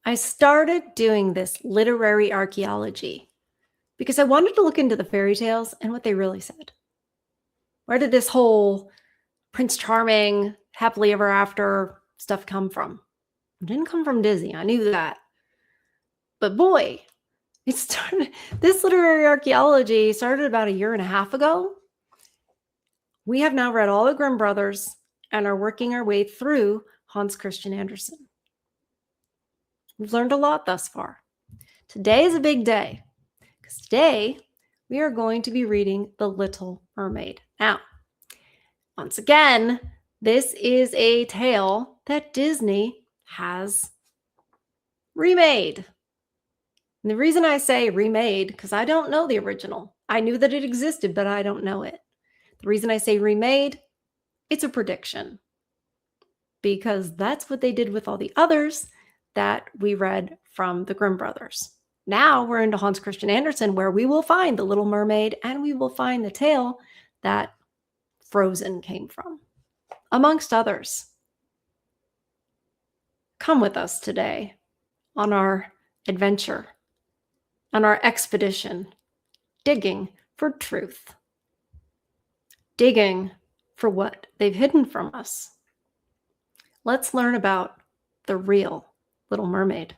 I started doing this literary archaeology because I wanted to look into the fairy tales and what they really said. Where did this whole Prince Charming, happily ever after stuff come from? It didn't come from Disney. I knew that. But boy, this literary archaeology started about a year and a half ago. We have now read all the Grimm brothers and are working our way through Hans Christian Andersen. We've learned a lot thus far. Today is a big day because today we are going to be reading The Little Mermaid. Now, once again, this is a tale that Disney has remade. And the reason I say remade, because I don't know the original. I knew that it existed, but I don't know it. The reason I say remade, it's a prediction. Because that's what they did with all the others that we read from the Grimm brothers. Now we're into Hans Christian Andersen, where we will find The Little Mermaid and we will find the tale that Frozen came from, amongst others. Come with us today on our adventure, on our expedition, digging for truth, digging for what they've hidden from us. Let's learn about the real Little Mermaid.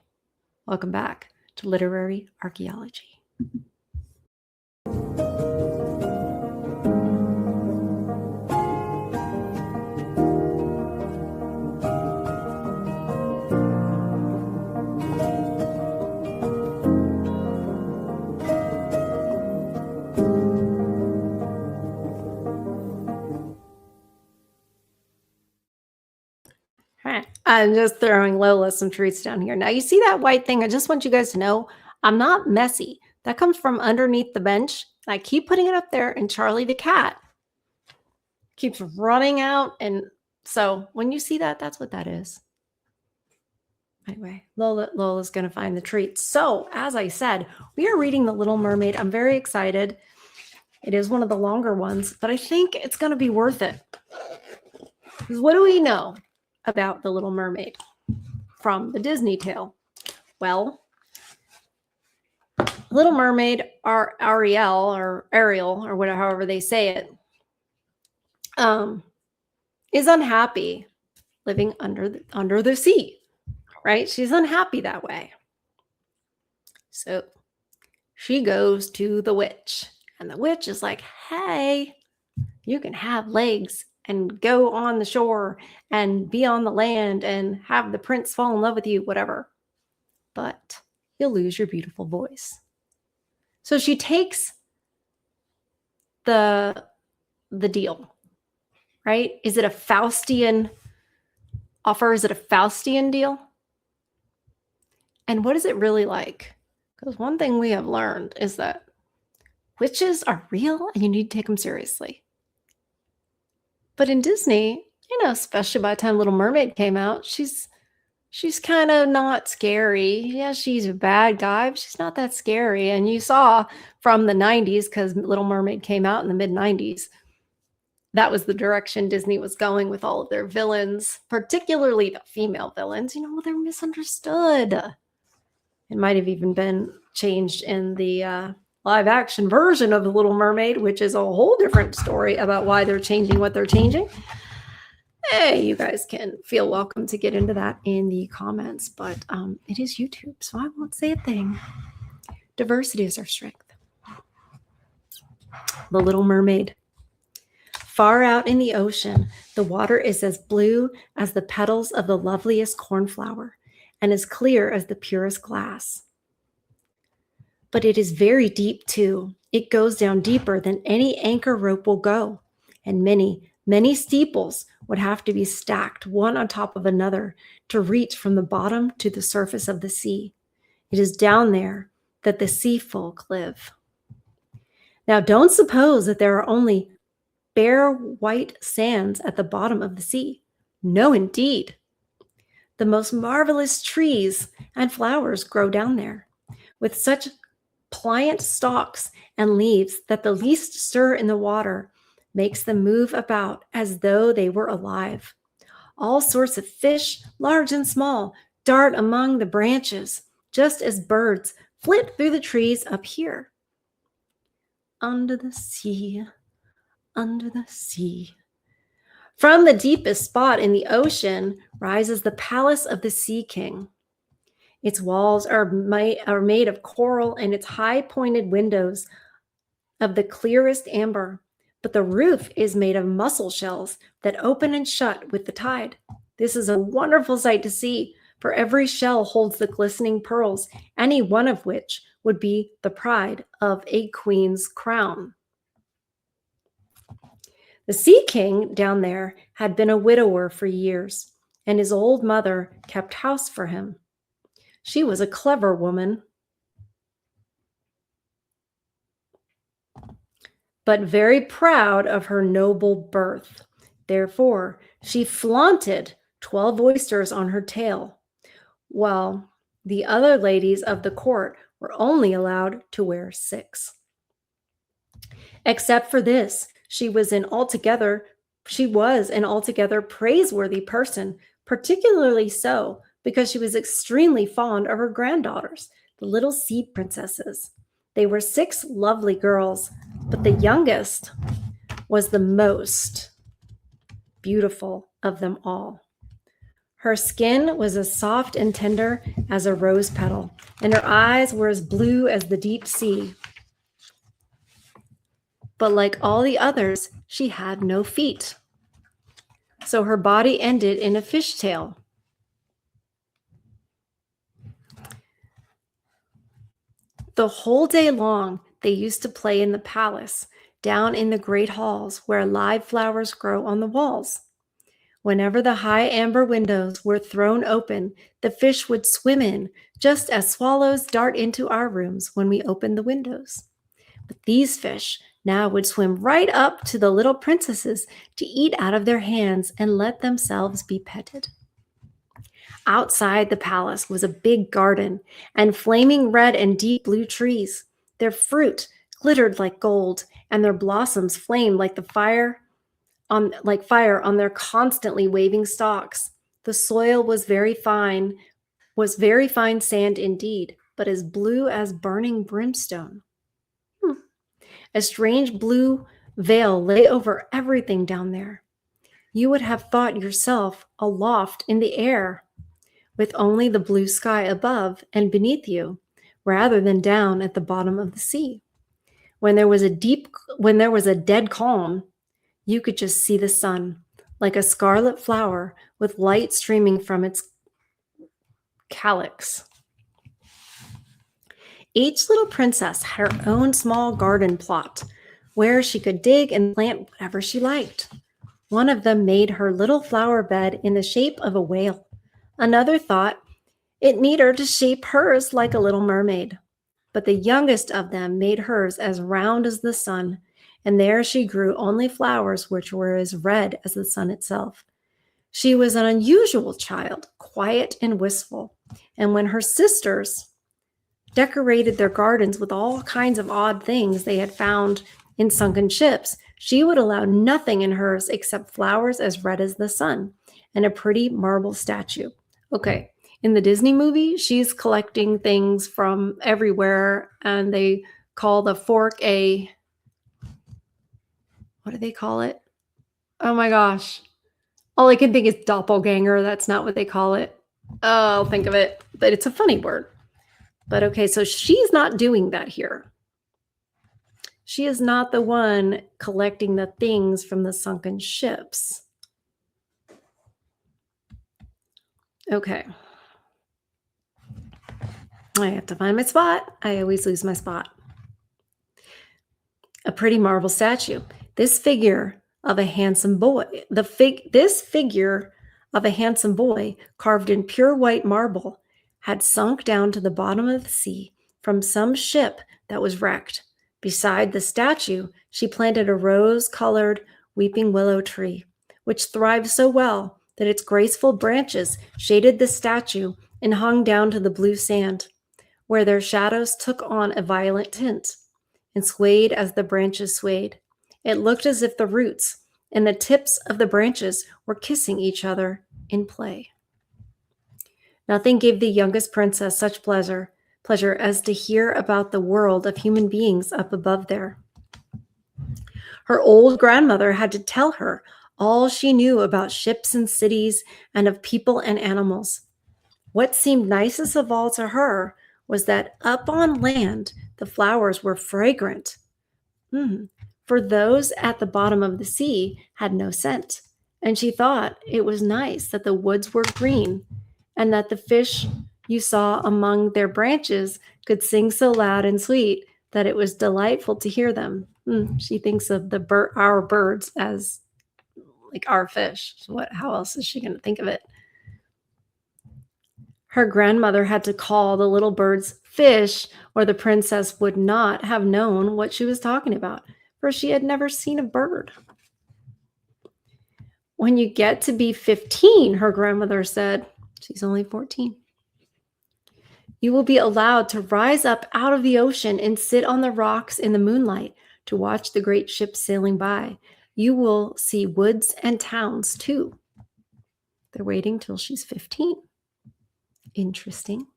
Welcome back to Literary Archaeology. I'm just throwing Lola some treats down here. Now, you see that white thing? I just want you guys to know I'm not messy. That comes from underneath the bench. I keep putting it up there, and Charlie the cat keeps running out. And so when you see that, that's what that is. Anyway, Lola's going to find the treats. So, as I said, we are reading The Little Mermaid. I'm very excited. It is one of the longer ones, but I think it's going to be worth it. Because what do we know about The Little Mermaid from the Disney tale? Well, Little Mermaid, or Ariel, or whatever, however they say it, is unhappy living under the sea, right? She's unhappy that way. So she goes to the witch, and the witch is like, hey, you can have legs and go on the shore and be on the land and have the prince fall in love with you, whatever. But you'll lose your beautiful voice. So she takes the deal, right? Is it a Faustian offer? Is it a Faustian deal? And what is it really like? Because one thing we have learned is that witches are real and you need to take them seriously. But in Disney, especially by the time Little Mermaid came out, she's kind of not scary. Yeah, she's a bad guy, but she's not that scary. And you saw from the 90s, because Little Mermaid came out in the mid-90s, that was the direction Disney was going with all of their villains, particularly the female villains. They're misunderstood. It might have even been changed in the live-action version of The Little Mermaid, which is a whole different story about why they're changing what they're changing. Hey, you guys can feel welcome to get into that in the comments, but it is YouTube, so I won't say a thing. Diversity is our strength. The Little Mermaid. Far out in the ocean, the water is as blue as the petals of the loveliest cornflower and as clear as the purest glass. But it is very deep too. It goes down deeper than any anchor rope will go, and many, many steeples would have to be stacked one on top of another to reach from the bottom to the surface of the sea. It is down there that the sea folk live. Now, don't suppose that there are only bare white sands at the bottom of the sea. No, indeed. The most marvelous trees and flowers grow down there, with such pliant stalks and leaves that the least stir in the water makes them move about as though they were alive. All sorts of fish, large and small, dart among the branches, just as birds flit through the trees up here. Under the sea, under the sea. From the deepest spot in the ocean rises the palace of the Sea King. Its walls are made of coral and its high-pointed windows of the clearest amber, but the roof is made of mussel shells that open and shut with the tide. This is a wonderful sight to see, for every shell holds the glistening pearls, any one of which would be the pride of a queen's crown. The Sea King down there had been a widower for years, and his old mother kept house for him. She was a clever woman, but very proud of her noble birth. Therefore, she flaunted 12 oysters on her tail, while the other ladies of the court were only allowed to wear 6. Except for this, she was an altogether praiseworthy person, particularly so because she was extremely fond of her granddaughters, the little sea princesses. They were 6 lovely girls, but the youngest was the most beautiful of them all. Her skin was as soft and tender as a rose petal, and her eyes were as blue as the deep sea. But like all the others, she had no feet. So her body ended in a fishtail. The whole day long, they used to play in the palace, down in the great halls where live flowers grow on the walls. Whenever the high amber windows were thrown open, the fish would swim in, just as swallows dart into our rooms when we open the windows. But these fish now would swim right up to the little princesses to eat out of their hands and let themselves be petted. Outside the palace was a big garden and flaming red and deep blue trees. Their fruit glittered like gold, and their blossoms flamed like fire on their constantly waving stalks. The soil was very fine sand indeed, but as blue as burning brimstone. A strange blue veil lay over everything down there. You would have thought yourself aloft in the air, with only the blue sky above and beneath you, rather than down at the bottom of the sea. When there was a dead calm, you could just see the sun, like a scarlet flower with light streaming from its calyx. Each little princess had her own small garden plot, where she could dig and plant whatever she liked. One of them made her little flower bed in the shape of a whale. Another thought it neater to shape hers like a little mermaid. But the youngest of them made hers as round as the sun, and there she grew only flowers which were as red as the sun itself. She was an unusual child, quiet and wistful, and when her sisters decorated their gardens with all kinds of odd things they had found in sunken ships, she would allow nothing in hers except flowers as red as the sun and a pretty marble statue. Okay, in the Disney movie, she's collecting things from everywhere, and they call the fork what do they call it? Oh my gosh. All I can think is doppelganger. That's not what they call it. Oh, I'll think of it, but it's a funny word. But okay, so she's not doing that here. She is not the one collecting the things from the sunken ships. Okay. I have to find my spot. I always lose my spot. A pretty marble statue. This figure of a handsome boy, carved in pure white marble, had sunk down to the bottom of the sea from some ship that was wrecked. Beside the statue, she planted a rose-colored weeping willow tree, which thrived so well that its graceful branches shaded the statue and hung down to the blue sand, where their shadows took on a violet tint and swayed as the branches swayed. It looked as if the roots and the tips of the branches were kissing each other in play. Nothing gave the youngest princess such pleasure as to hear about the world of human beings up above there. Her old grandmother had to tell her all she knew about ships and cities and of people and animals. What seemed nicest of all to her was that up on land the flowers were fragrant. For those at the bottom of the sea had no scent, and she thought it was nice that the woods were green and that the fish you saw among their branches could sing so loud and sweet that it was delightful to hear them. She thinks of our birds as like our fish. So how else is she going to think of it? Her grandmother had to call the little birds fish, or the princess would not have known what she was talking about, for she had never seen a bird. When you get to be 15, her grandmother said, she's only 14, you will be allowed to rise up out of the ocean and sit on the rocks in the moonlight to watch the great ships sailing by. You will see woods and towns too. They're waiting till she's 15. Interesting.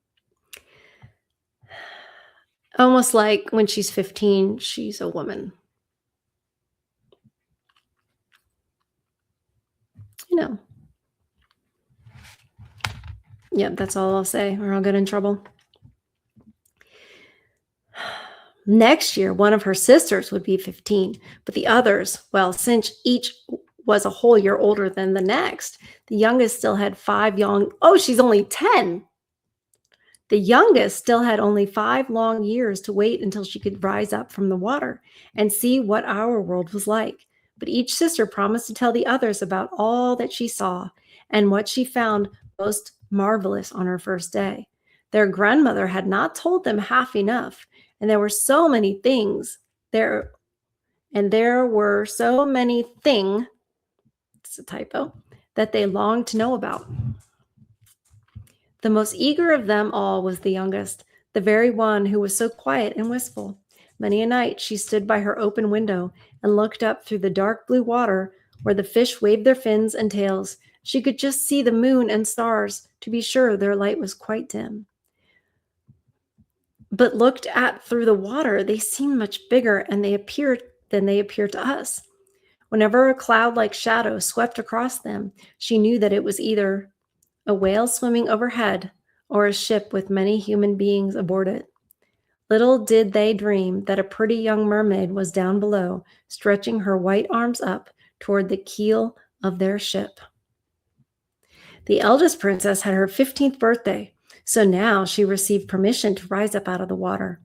Almost like when she's 15, she's a woman. You know. Yep, that's all I'll say, or I'll get in trouble. Next year, one of her sisters would be 15, but the others, well, since each was a whole year older than the next, the youngest still had 5 young. Oh, she's only 10. The youngest still had only 5 long years to wait until she could rise up from the water and see what our world was like. But each sister promised to tell the others about all that she saw and what she found most marvelous on her first day. Their grandmother had not told them half enough, and there were so many things there, and there were so many things, it's a typo, that they longed to know about. The most eager of them all was the youngest, the very one who was so quiet and wistful. Many a night she stood by her open window and looked up through the dark blue water where the fish waved their fins and tails. She could just see the moon and stars, to be sure their light was quite dim. But looked at through the water, they seemed much bigger and they appear to us. Whenever a cloud-like shadow swept across them, she knew that it was either a whale swimming overhead or a ship with many human beings aboard it. Little did they dream that a pretty young mermaid was down below, stretching her white arms up toward the keel of their ship. The eldest princess had her 15th birthday, so now she received permission to rise up out of the water.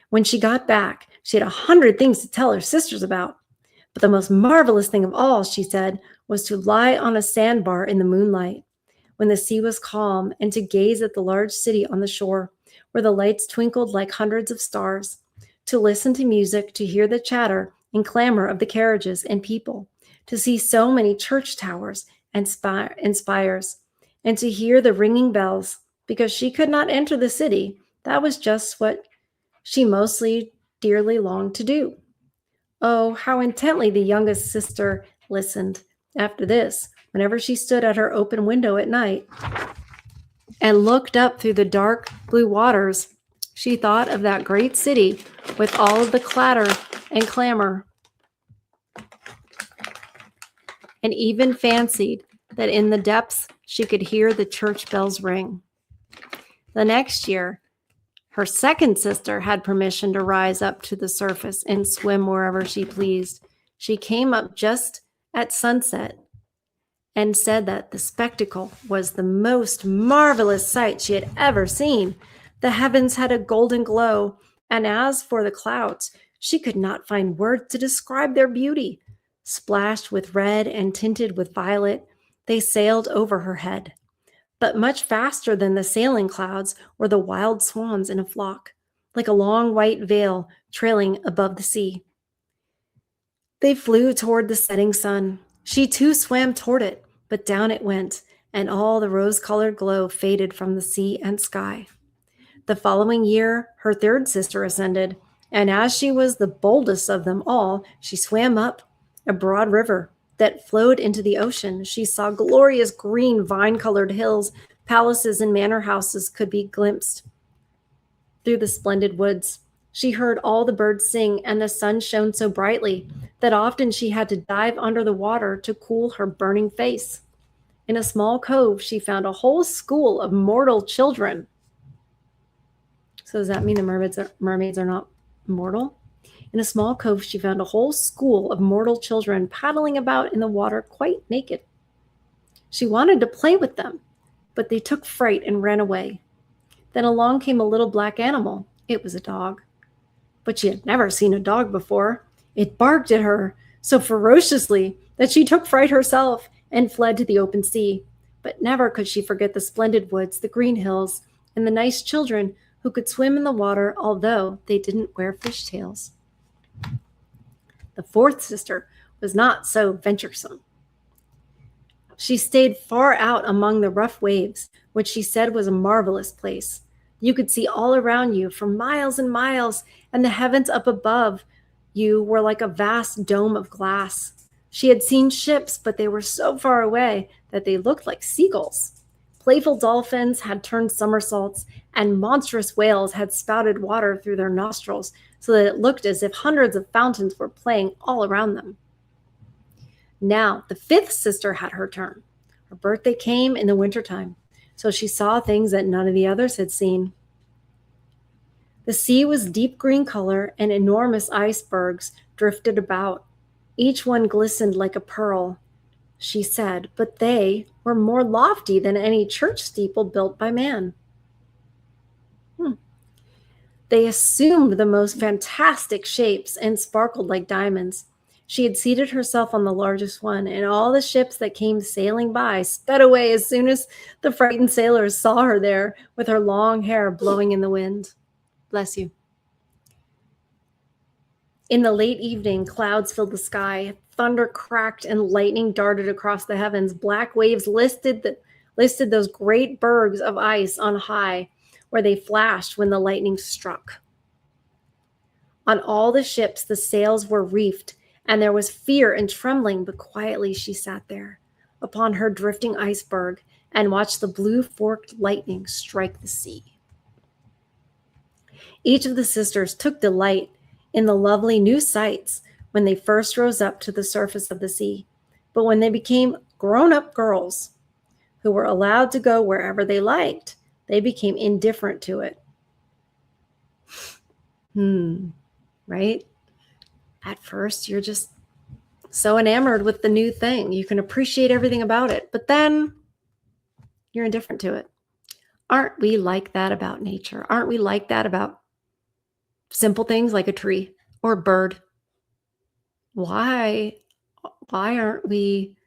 When she got back, she had 100 things to tell her sisters about. But the most marvelous thing of all, she said, was to lie on a sandbar in the moonlight, when the sea was calm, and to gaze at the large city on the shore, where the lights twinkled like hundreds of stars, to listen to music, to hear the chatter and clamor of the carriages and people, to see so many church towers and spires, and to hear the ringing bells, because she could not enter the city. That was just what she mostly dearly longed to do. Oh, how intently the youngest sister listened. After this, whenever she stood at her open window at night and looked up through the dark blue waters, she thought of that great city with all of the clatter and clamor, and even fancied that in the depths she could hear the church bells ring. The next year, her second sister had permission to rise up to the surface and swim wherever she pleased. She came up just at sunset and said that the spectacle was the most marvelous sight she had ever seen. The heavens had a golden glow, and as for the clouds, she could not find words to describe their beauty. Splashed with red and tinted with violet, they sailed over her head. But much faster than the sailing clouds were the wild swans in a flock, like a long white veil trailing above the sea. They flew toward the setting sun. She too swam toward it, but down it went, and all the rose-colored glow faded from the sea and sky. The following year, her third sister ascended, and as she was the boldest of them all, she swam up a broad river that flowed into the ocean. She saw glorious green vine-colored hills Palaces and manor houses could be glimpsed through the splendid woods. She heard all the birds sing, and the sun shone so brightly that often she had to dive under the water to cool her burning face. In a small cove, she found a whole school of mortal children. So does that mean the mermaids are not mortal? In a small cove, she found a whole school of mortal children paddling about in the water quite naked. She wanted to play with them, but they took fright and ran away. Then along came a little black animal. It was a dog. But she had never seen a dog before. It barked at her so ferociously that she took fright herself and fled to the open sea. But never could she forget the splendid woods, the green hills, and the nice children who could swim in the water, although they didn't wear fishtails. The fourth sister was not so venturesome. She stayed far out among the rough waves, which she said was a marvelous place. You could see all around you for miles and miles, and the heavens up above you were like a vast dome of glass. She had seen ships, but they were so far away that they looked like seagulls. Playful dolphins had turned somersaults, and monstrous whales had spouted water through their nostrils so that it looked as if hundreds of fountains were playing all around them. Now, the fifth sister had her turn. Her birthday came in the wintertime, so she saw things that none of the others had seen. The sea was deep green color, and enormous icebergs drifted about. Each one glistened like a pearl, she said, but they were more lofty than any church steeple built by man. They assumed the most fantastic shapes and sparkled like diamonds. She had seated herself on the largest one, and all the ships that came sailing by sped away as soon as the frightened sailors saw her there with her long hair blowing in the wind. Bless you. In the late evening, clouds filled the sky, thunder cracked, and lightning darted across the heavens. Black waves listed those great bergs of ice on high, where they flashed when the lightning struck. On all the ships, the sails were reefed, and there was fear and trembling, but quietly she sat there upon her drifting iceberg and watched the blue forked lightning strike the sea. Each of the sisters took delight in the lovely new sights when they first rose up to the surface of the sea, but when they became grown-up girls who were allowed to go wherever they liked, they became indifferent to it. Right? At first, you're just so enamored with the new thing. You can appreciate everything about it, but then you're indifferent to it. Aren't we like that about nature? Aren't we like that about simple things like a tree or a bird? Why aren't we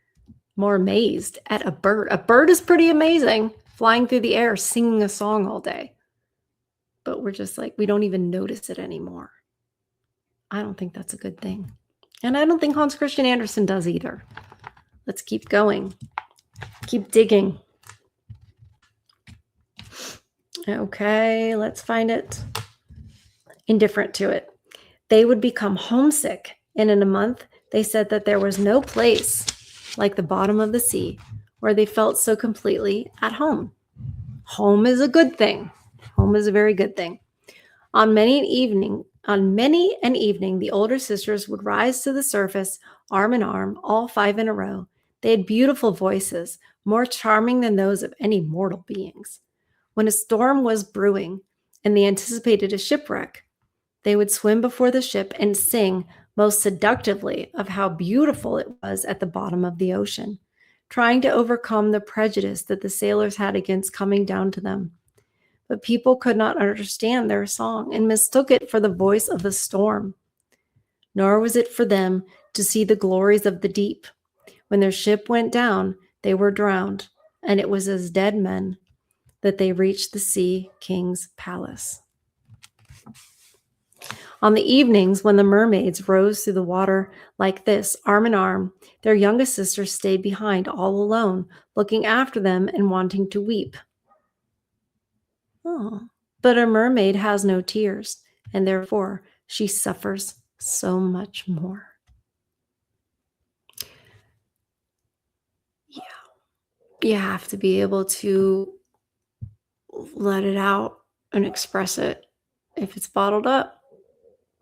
more amazed at a bird? A bird is pretty amazing, flying through the air, singing a song all day. But we're just like, we don't even notice it anymore. I don't think that's a good thing. And I don't think Hans Christian Andersen does either. Let's keep going. Keep digging. Okay, let's find it. Indifferent to it. They would become homesick, and in a month, they said that there was no place like the bottom of the sea where they felt so completely at home. Home is a good thing. Home is a very good thing. On many an evening, the older sisters would rise to the surface, arm in arm, all five in a row. They had beautiful voices, more charming than those of any mortal beings. When a storm was brewing and they anticipated a shipwreck, they would swim before the ship and sing most seductively of how beautiful it was at the bottom of the ocean, trying to overcome the prejudice that the sailors had against coming down to them. But people could not understand their song and mistook it for the voice of the storm. Nor was it for them to see the glories of the deep. When their ship went down, they were drowned, and it was as dead men that they reached the sea king's palace. On the evenings when the mermaids rose through the water like this, arm in arm, their youngest sister stayed behind all alone, looking after them and wanting to weep. Oh, but a mermaid has no tears, and therefore she suffers so much more. Yeah, you have to be able to let it out and express it. If it's bottled up,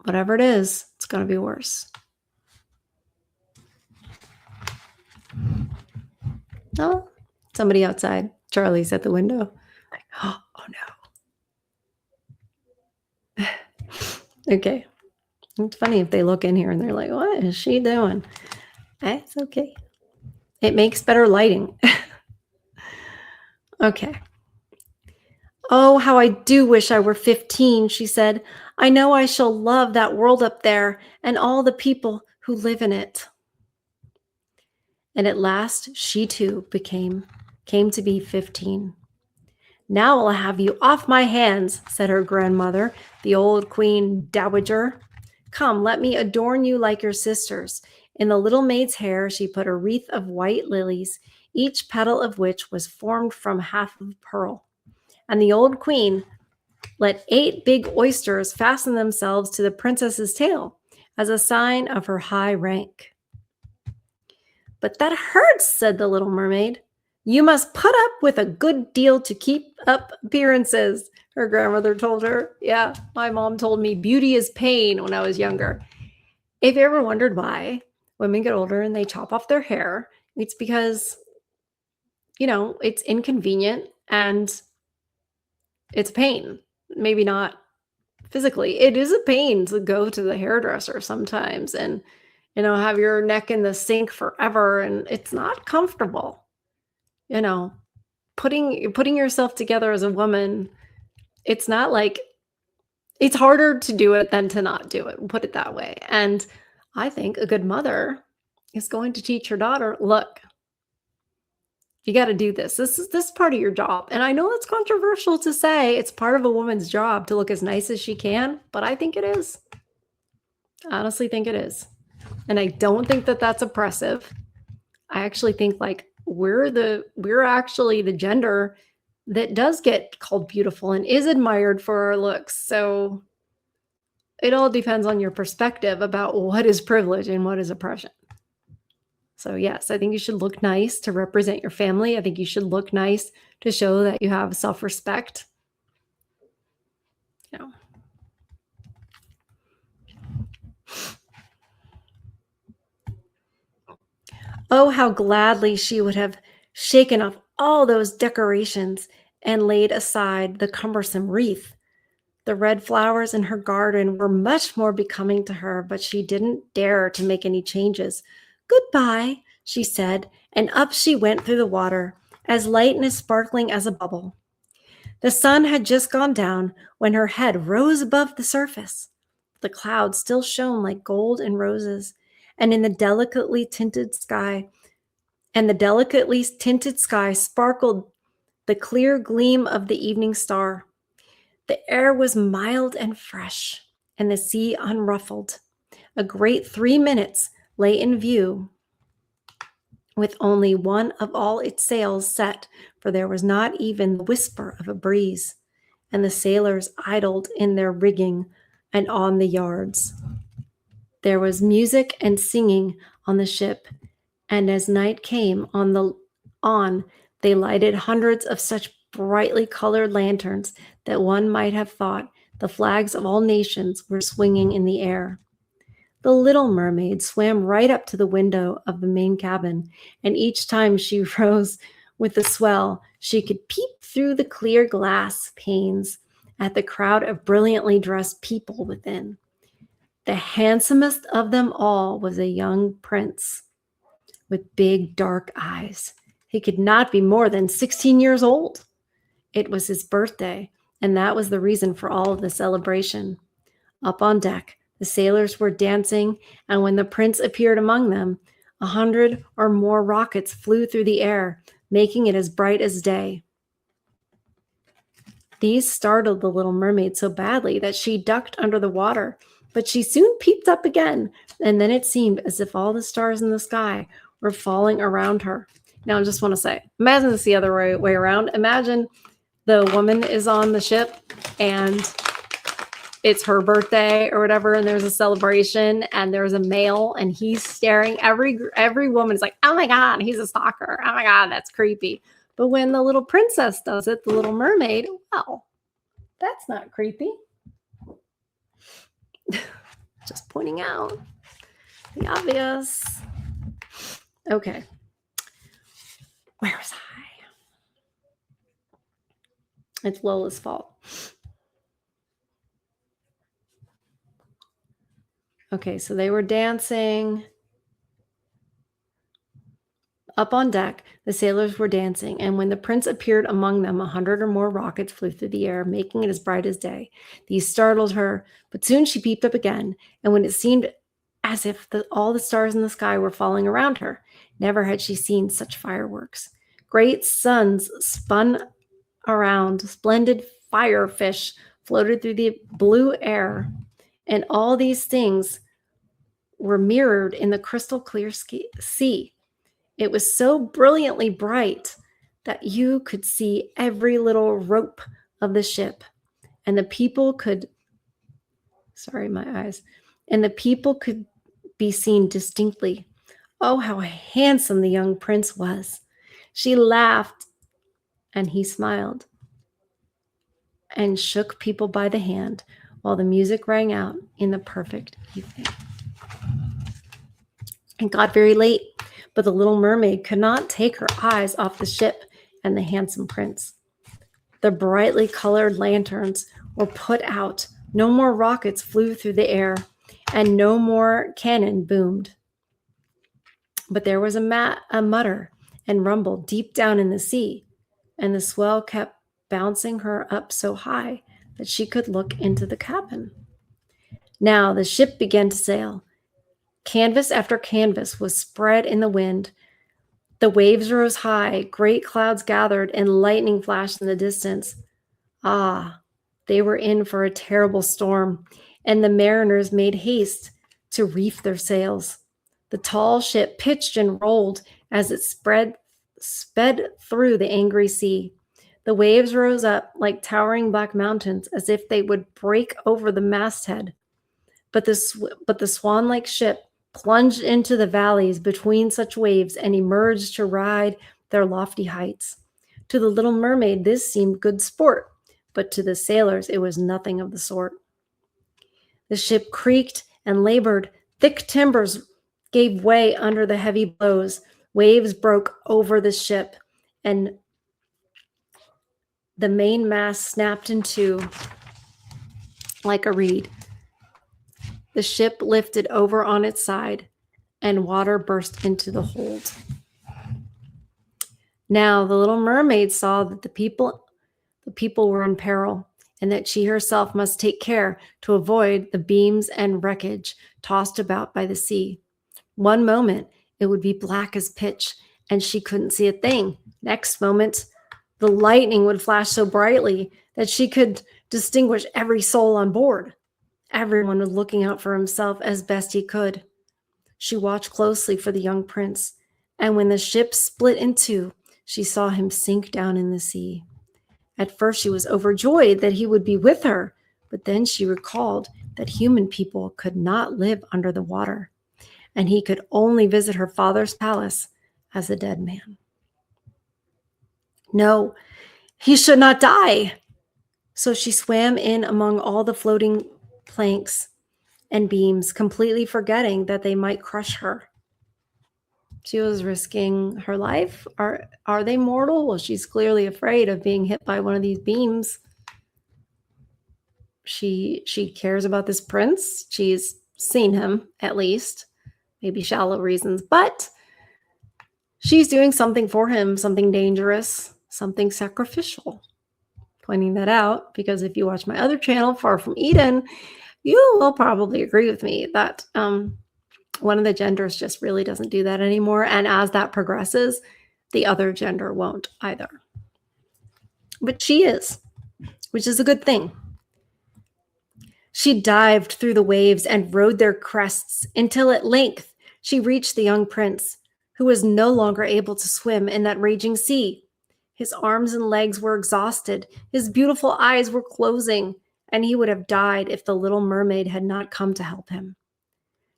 whatever it is, it's going to be worse. Oh, somebody outside. Charlie's at the window. Like, oh no. Okay. It's funny if they look in here and they're like, what is she doing? It's okay. It makes better lighting. Okay. Oh, how I do wish I were 15, she said. I know I shall love that world up there and all the people who live in it. And at last she too came to be 15. Now I'll have you off my hands, said her grandmother, the old Queen Dowager. Come, let me adorn you like your sisters. In the little maid's hair she put a wreath of white lilies, each petal of which was formed from half of pearl. And the old queen let 8 big oysters fasten themselves to the princess's tail as a sign of her high rank. But that hurts, said the little mermaid. You must put up with a good deal to keep up appearances, her grandmother told her. Yeah, my mom told me beauty is pain when I was younger. If you ever wondered why women get older and they chop off their hair, it's because, it's inconvenient and it's pain. Maybe not physically. It is a pain to go to the hairdresser sometimes and, have your neck in the sink forever, and it's not comfortable. Putting yourself together as a woman, it's not like it's harder to do it than to not do it, put it that way. And I think a good mother is going to teach her daughter, look, you got to do this. This is part of your job. And I know it's controversial to say it's part of a woman's job to look as nice as she can, but I think it is. I honestly think it is. And I don't think that that's oppressive. I actually think we're actually the gender that does get called beautiful and is admired for our looks. So it all depends on your perspective about what is privilege and what is oppression. So yes, I think you should look nice to represent your family. I think you should look nice to show that you have self-respect. Oh, how gladly she would have shaken off all those decorations and laid aside the cumbersome wreath. The red flowers in her garden were much more becoming to her, but she didn't dare to make any changes. Goodbye, she said, and up she went through the water, as light and as sparkling as a bubble. The sun had just gone down when her head rose above the surface. The clouds still shone like gold and roses, and in the delicately tinted sky sparkled the clear gleam of the evening star. The air was mild and fresh, and the sea unruffled. A great 3 minutes lay in view, with only one of all its sails set, for there was not even the whisper of a breeze, and the sailors idled in their rigging and on the yards. There was music and singing on the ship, and as night came on, they lighted hundreds of such brightly colored lanterns that one might have thought the flags of all nations were swinging in the air. The little mermaid swam right up to the window of the main cabin, and each time she rose with the swell, she could peep through the clear glass panes at the crowd of brilliantly dressed people within. The handsomest of them all was a young prince with big dark eyes. He could not be more than 16 years old. It was his birthday, and that was the reason for all of the celebration. Up on deck, the sailors were dancing, and when the prince appeared among them, 100 or more rockets flew through the air, making it as bright as day. These startled the little mermaid so badly that she ducked under the water, but she soon peeped up again, and then it seemed as if all the stars in the sky were falling around her. Now, I just want to say, imagine this the other way around. Imagine the woman is on the ship, and it's her birthday or whatever, and there's a celebration, and there's a male, and he's staring. Every woman is like, oh my God, he's a stalker. Oh my God, that's creepy. But when the little princess does it, the little mermaid, well, that's not creepy. Just pointing out the obvious. Okay. Where was I? It's Lola's fault. Okay, so they were dancing. Up on deck, the sailors were dancing, and when the prince appeared among them, 100 or more rockets flew through the air, making it as bright as day. These startled her, but soon she peeped up again, and when it seemed as if all the stars in the sky were falling around her, never had she seen such fireworks. Great suns spun around, splendid firefish floated through the blue air, and all these things were mirrored in the crystal clear sea. It was so brilliantly bright that you could see every little rope of the ship, and the people could, and the people could be seen distinctly. Oh, how handsome the young prince was. She laughed, and he smiled and shook people by the hand while the music rang out in the perfect evening. It got very late, but the little mermaid could not take her eyes off the ship and the handsome prince. The brightly colored lanterns were put out. No more rockets flew through the air, and no more cannon boomed. But there was a mutter and rumble deep down in the sea, and the swell kept bouncing her up so high that she could look into the cabin. Now the ship began to sail. Canvas after canvas was spread in the wind. The waves rose high, great clouds gathered, and lightning flashed in the distance. Ah, they were in for a terrible storm, and the mariners made haste to reef their sails. The tall ship pitched and rolled as it sped through the angry sea. The waves rose up like towering black mountains as if they would break over the masthead. But the swan-like ship plunged into the valleys between such waves and emerged to ride their lofty heights. To the little mermaid, this seemed good sport, but to the sailors, it was nothing of the sort. The ship creaked and labored. Thick timbers gave way under the heavy blows. Waves broke over the ship, and the mainmast snapped in two like a reed. The ship lifted over on its side, and water burst into the hold. Now the little mermaid saw that the people were in peril, and that she herself must take care to avoid the beams and wreckage tossed about by the sea. One moment it would be black as pitch, and she couldn't see a thing. Next moment, the lightning would flash so brightly that she could distinguish every soul on board. Everyone was looking out for himself as best he could. She watched closely for the young prince, and when the ship split in two, she saw him sink down in the sea. At first, she was overjoyed that he would be with her, but then she recalled that human people could not live under the water, and he could only visit her father's palace as a dead man. No, he should not die. So she swam in among all the floating planks and beams, completely forgetting that they might crush her. She was risking her life. Are they mortal? Well, she's clearly afraid of being hit by one of these beams. She cares about this prince. She's seen him, at least. Maybe shallow reasons, but she's doing something for him, something dangerous, something sacrificial. Pointing that out because if you watch my other channel, Far From Eden, you will probably agree with me that one of the genders just really doesn't do that anymore. And as that progresses, the other gender won't either. But she is, which is a good thing. She dived through the waves and rode their crests until at length she reached the young prince, who was no longer able to swim in that raging sea. His arms and legs were exhausted. His beautiful eyes were closing, and he would have died if the little mermaid had not come to help him.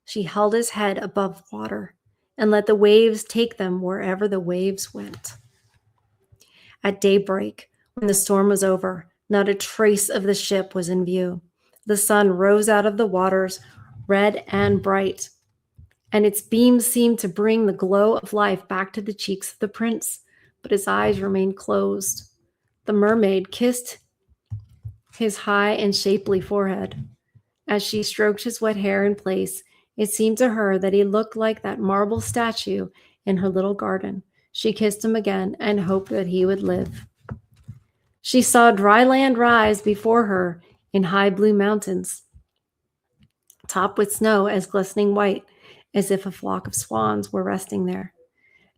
She held his head above water and let the waves take them wherever the waves went. At daybreak, when the storm was over, not a trace of the ship was in view. The sun rose out of the waters, red and bright, and its beams seemed to bring the glow of life back to the cheeks of the prince, but his eyes remained closed. The mermaid kissed his high and shapely forehead. As she stroked his wet hair in place, it seemed to her that he looked like that marble statue in her little garden. She kissed him again and hoped that he would live. She saw dry land rise before her in high blue mountains, topped with snow as glistening white, as if a flock of swans were resting there.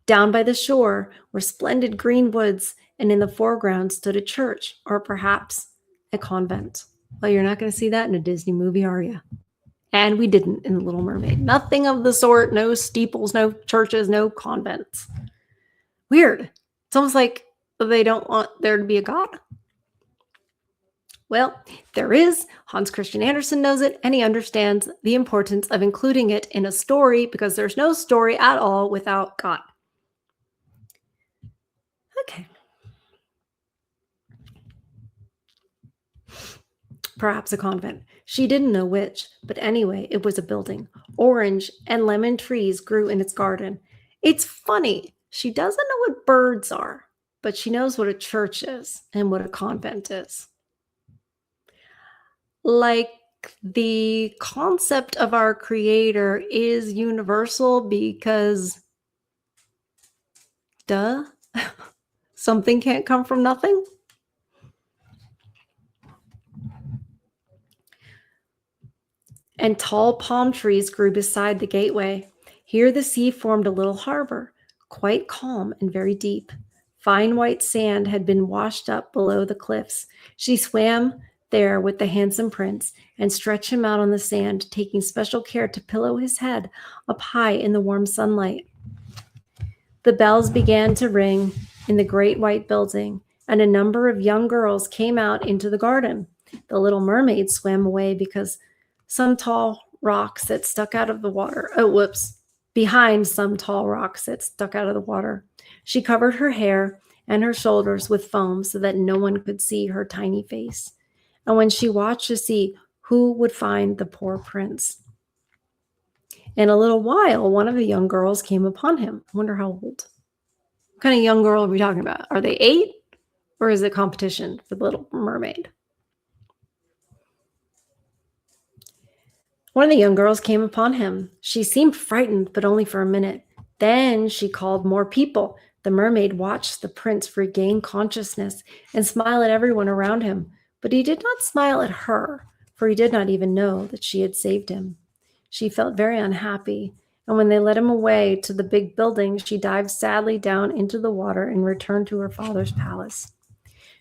Down by the shore were splendid green woods, and in the foreground stood a church, or perhaps a convent. Well, you're not going to see that in a Disney movie, are you? And we didn't in The Little Mermaid. Nothing of the sort. No steeples, no churches, no convents. Weird. It's almost like they don't want there to be a God. Well, there is. Hans Christian Andersen knows it, and he understands the importance of including it in a story because there's no story at all without God. Okay. Perhaps a convent. She didn't know which, but anyway, it was a building. Orange and lemon trees grew in its garden. It's funny. She doesn't know what birds are, but she knows what a church is and what a convent is. Like the concept of our creator is universal because, duh, something can't come from nothing. And tall palm trees grew beside the gateway. Here the sea formed a little harbor, quite calm and very deep. Fine white sand had been washed up below the cliffs. She swam there with the handsome prince and stretched him out on the sand, taking special care to pillow his head up high in the warm sunlight. The bells began to ring in the great white building, and a number of young girls came out into the garden. The little mermaid swam away because some tall rocks that stuck out of the water. Behind some tall rocks that stuck out of the water. She covered her hair and her shoulders with foam so that no one could see her tiny face. And when she watched to see who would find the poor prince. In a little while, one of the young girls came upon him. I wonder how old. What kind of young girl are we talking about? Are they 8? Or is it competition for the Little Mermaid? One of the young girls came upon him. She seemed frightened, but only for a minute. Then she called more people. The mermaid watched the prince regain consciousness and smile at everyone around him. But he did not smile at her, for he did not even know that she had saved him. She felt very unhappy, and when they led him away to the big building, she dived sadly down into the water and returned to her father's palace.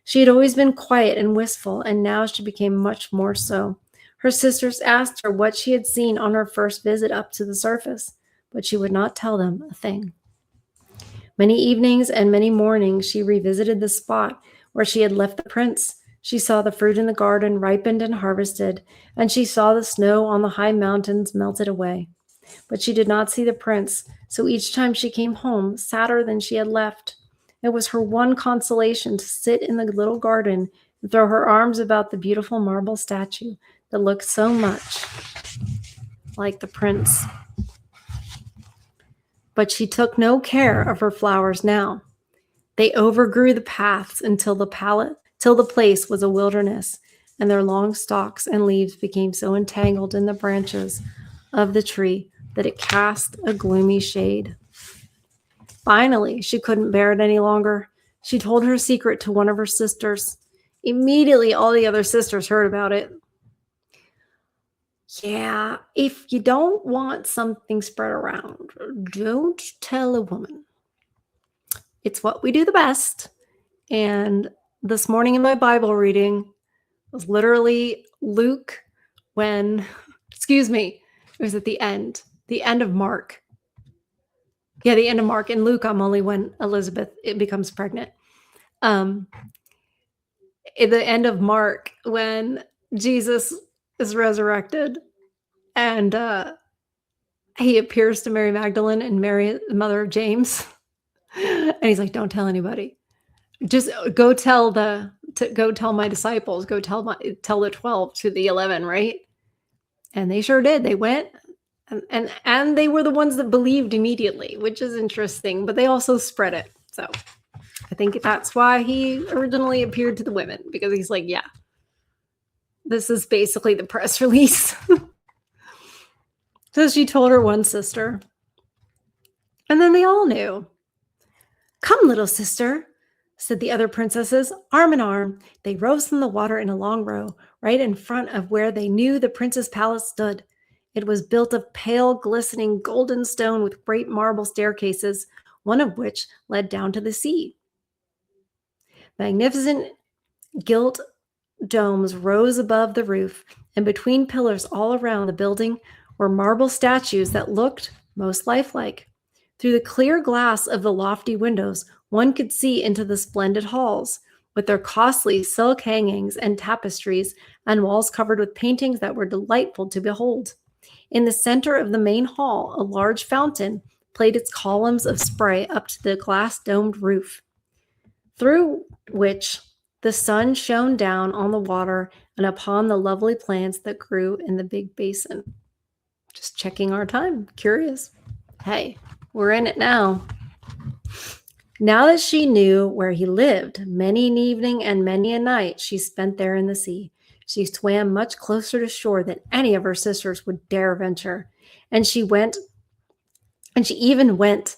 She had always been quiet and wistful, and now she became much more so. Her sisters asked her what she had seen on her first visit up to the surface, but she would not tell them a thing. Many evenings and many mornings she revisited the spot where she had left the prince. She saw the fruit in the garden ripened and harvested, and she saw the snow on the high mountains melted away. But she did not see the prince, so each time she came home, sadder than she had left. It was her one consolation to sit in the little garden and throw her arms about the beautiful marble statue that looked so much like the prince. But she took no care of her flowers now. They overgrew the paths until the place was a wilderness, and their long stalks and leaves became so entangled in the branches of the tree that it cast a gloomy shade. Finally, she couldn't bear it any longer. She told her secret to one of her sisters. Immediately, all the other sisters heard about it. Yeah, if you don't want something spread around, don't tell a woman. It's what we do the best. And this morning in my Bible reading was literally Luke it was at the end of Mark. Yeah, the end of Mark. In Luke, I'm only when Elizabeth becomes pregnant. At the end of Mark, when Jesus is resurrected and he appears to Mary Magdalene and Mary, the mother of James. And he's like, don't tell anybody. Just go tell my disciples, tell the 12 to the 11, right? And they sure did. They went and they were the ones that believed immediately, which is interesting, but they also spread it. So I think that's why he originally appeared to the women, because he's like, yeah, this is basically the press release. So she told her one sister, and then they all knew. "Come, little sister," said the other princesses, arm in arm. They rose from the water in a long row, right in front of where they knew the prince's palace stood. It was built of pale, glistening golden stone with great marble staircases, one of which led down to the sea. Magnificent gilt domes rose above the roof, and between pillars all around the building were marble statues that looked most lifelike. Through the clear glass of the lofty windows, one could see into the splendid halls, with their costly silk hangings and tapestries, and walls covered with paintings that were delightful to behold. In the center of the main hall, a large fountain played its columns of spray up to the glass domed roof, through which the sun shone down on the water and upon the lovely plants that grew in the big basin. Just checking our time. Curious. Hey, we're in it now. Now that she knew where he lived, many an evening and many a night she spent there in the sea. She swam much closer to shore than any of her sisters would dare venture. And she even went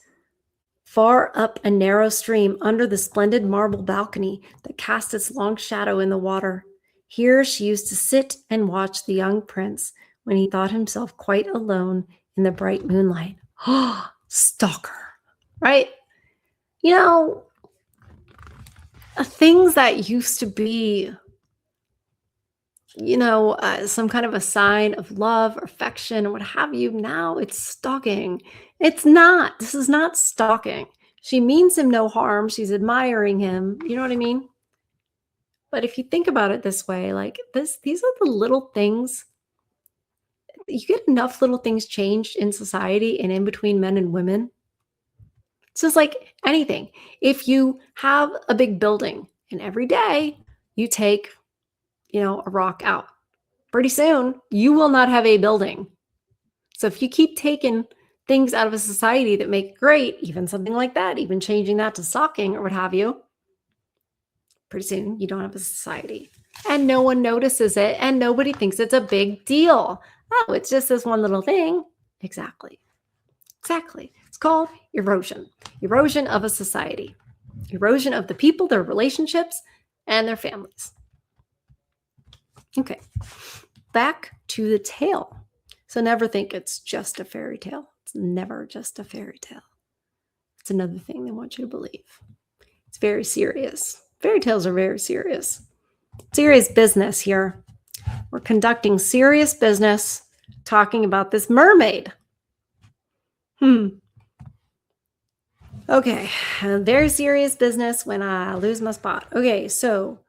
far up a narrow stream under the splendid marble balcony that cast its long shadow in the water. Here she used to sit and watch the young prince when he thought himself quite alone in the bright moonlight. Oh, stalker, right? You know, things that used to be, some kind of a sign of love or affection or what have you, now it's stalking. It's not. This is not stalking. She means him no harm. She's admiring him. You know what I mean? But if you think about it this way, like these are the little things. You get enough little things changed in society and in between men and women. It's just like anything. If you have a big building and every day you take, a rock out, pretty soon you will not have a building. So if you keep taking things out of a society that make it great, even something like that, even changing that to stalking or what have you, pretty soon you don't have a society. And no one notices it and nobody thinks it's a big deal. Oh, it's just this one little thing. Exactly. It's called erosion. Erosion of a society. Erosion of the people, their relationships, and their families. Okay, back to the tale. So never think it's just a fairy tale. It's never just a fairy tale. It's another thing they want you to believe. It's very serious. Fairy tales are very serious. Serious business here. We're conducting serious business talking about this mermaid. Okay, very serious business when I lose my spot. Okay, so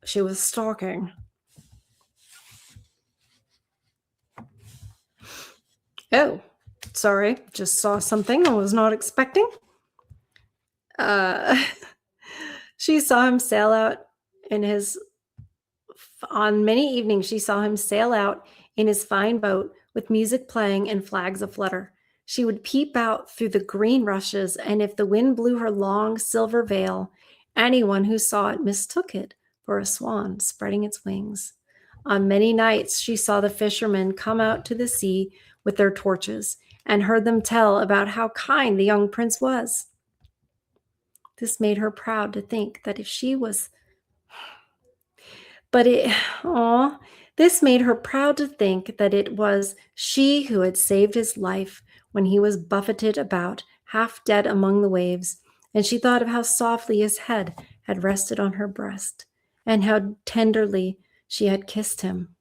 she was stalking. Oh, sorry, just saw something I was not expecting. She saw him sail out on many evenings, she saw him sail out in his fine boat with music playing and flags aflutter. She would peep out through the green rushes, and if the wind blew her long silver veil, anyone who saw it mistook it for a swan spreading its wings. On many nights, she saw the fishermen come out to the sea with their torches and heard them tell about how kind the young prince was. This made her proud to think that if she was This made her proud to think that it was she who had saved his life when he was buffeted about, half dead among the waves, and she thought of how softly his head had rested on her breast, and how tenderly she had kissed him.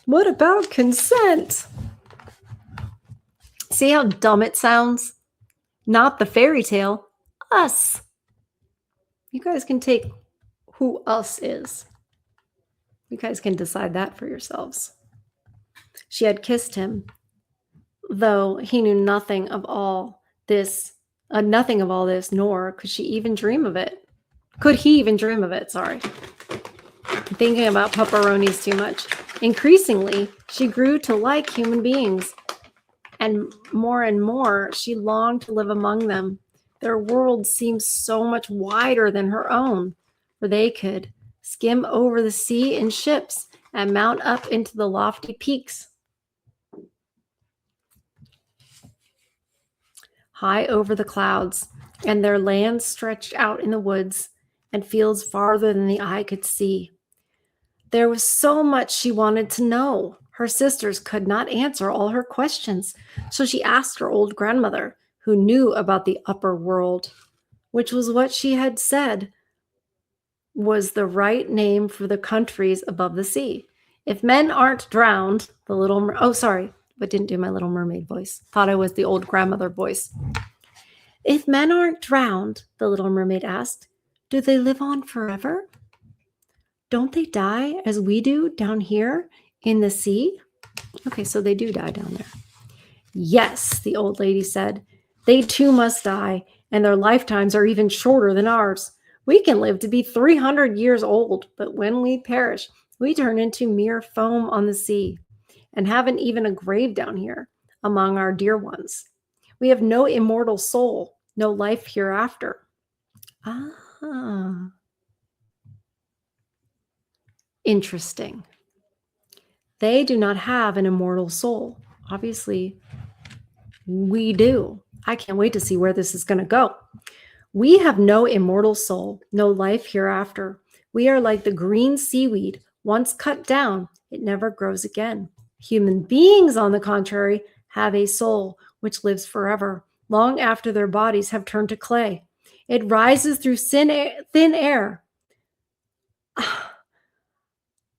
What about consent? See how dumb it sounds? Not the fairy tale, us. You guys can take who us is. You guys can decide that for yourselves. She had kissed him, though he knew nothing of all this Nothing of all this, nor could she even dream of it. Could he even dream of it? Sorry. I'm thinking about pepperonis too much. Increasingly, she grew to like human beings, and more, she longed to live among them. Their world seemed so much wider than her own, for they could skim over the sea in ships and mount up into the lofty peaks high over the clouds, and their lands stretched out in the woods and fields farther than the eye could see. There was so much she wanted to know. Her sisters could not answer all her questions, so she asked her old grandmother, who knew about the upper world, which was what she had said was the right name for the countries above the sea. If men aren't drowned, the little but didn't do my Little Mermaid voice. Thought I was the old grandmother voice. If men aren't drowned, the Little Mermaid asked, do they live on forever? Don't they die as we do down here in the sea? Okay, so they do die down there. Yes, the old lady said. They too must die, and their lifetimes are even shorter than ours. We can live to be 300 years old, but when we perish, we turn into mere foam on the sea and haven't even a grave down here among our dear ones. We have no immortal soul, no life hereafter. Ah. Interesting. They do not have an immortal soul. Obviously, we do. I can't wait to see where this is going to go. We have no immortal soul, no life hereafter. We are like the green seaweed. Once cut down, it never grows again. Human beings, on the contrary, have a soul which lives forever, long after their bodies have turned to clay. It rises through thin air.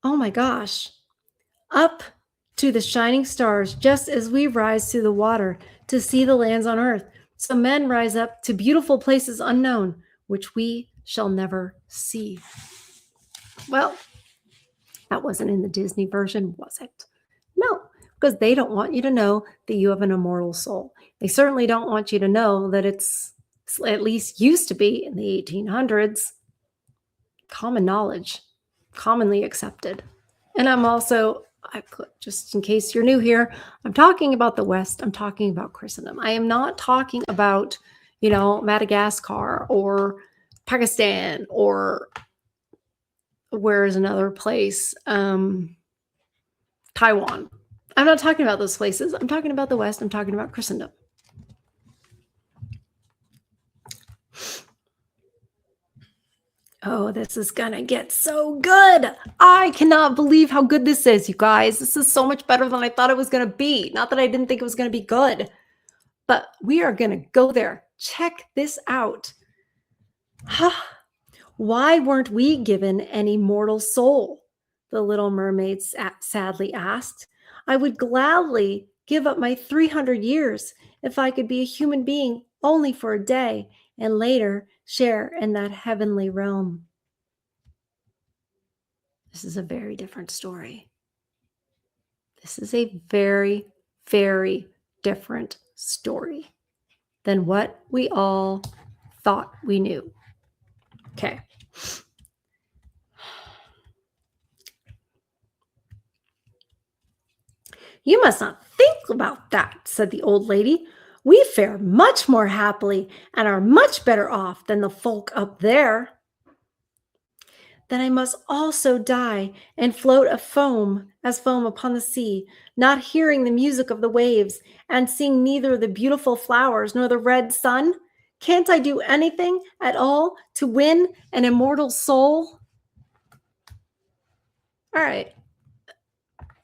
Oh my gosh. Up to the shining stars, just as we rise through the water to see the lands on earth. So men rise up to beautiful places unknown, which we shall never see. Well, that wasn't in the Disney version, was it? No, because they don't want you to know that you have an immortal soul. They certainly don't want you to know that it's at least used to be in the 1800s, common knowledge, commonly accepted. And I'm also, just in case you're new here, I'm talking about the West. I'm talking about Christendom. I am not talking about, Madagascar or Pakistan or where is another place? Taiwan. I'm not talking about those places. I'm talking about the West. I'm talking about Christendom. Oh, this is gonna get so good. I cannot believe how good this is, you guys. This is so much better than I thought it was gonna be. Not that I didn't think it was gonna be good, but we are gonna go there. Check this out. Why weren't we given an immortal soul? The Little Mermaid sadly asked. I would gladly give up my 300 years if I could be a human being only for a day and later share in that heavenly realm. This is a very different story. This is a very, very different story than what we all thought we knew. Okay. You must not think about that, said the old lady. We fare much more happily and are much better off than the folk up there. Then I must also die and float as foam upon the sea, not hearing the music of the waves and seeing neither the beautiful flowers nor the red sun. Can't I do anything at all to win an immortal soul? All right.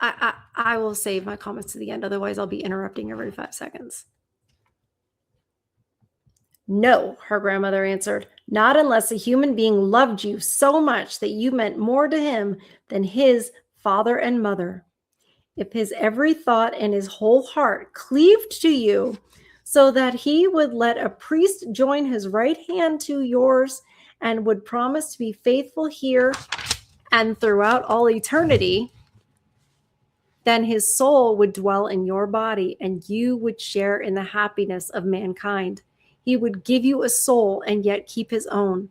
I will save my comments to the end. Otherwise, I'll be interrupting every 5 seconds. No, her grandmother answered, not unless a human being loved you so much that you meant more to him than his father and mother. If his every thought and his whole heart cleaved to you so that he would let a priest join his right hand to yours and would promise to be faithful here and throughout all eternity, then his soul would dwell in your body and you would share in the happiness of mankind. he would give you a soul and yet keep his own.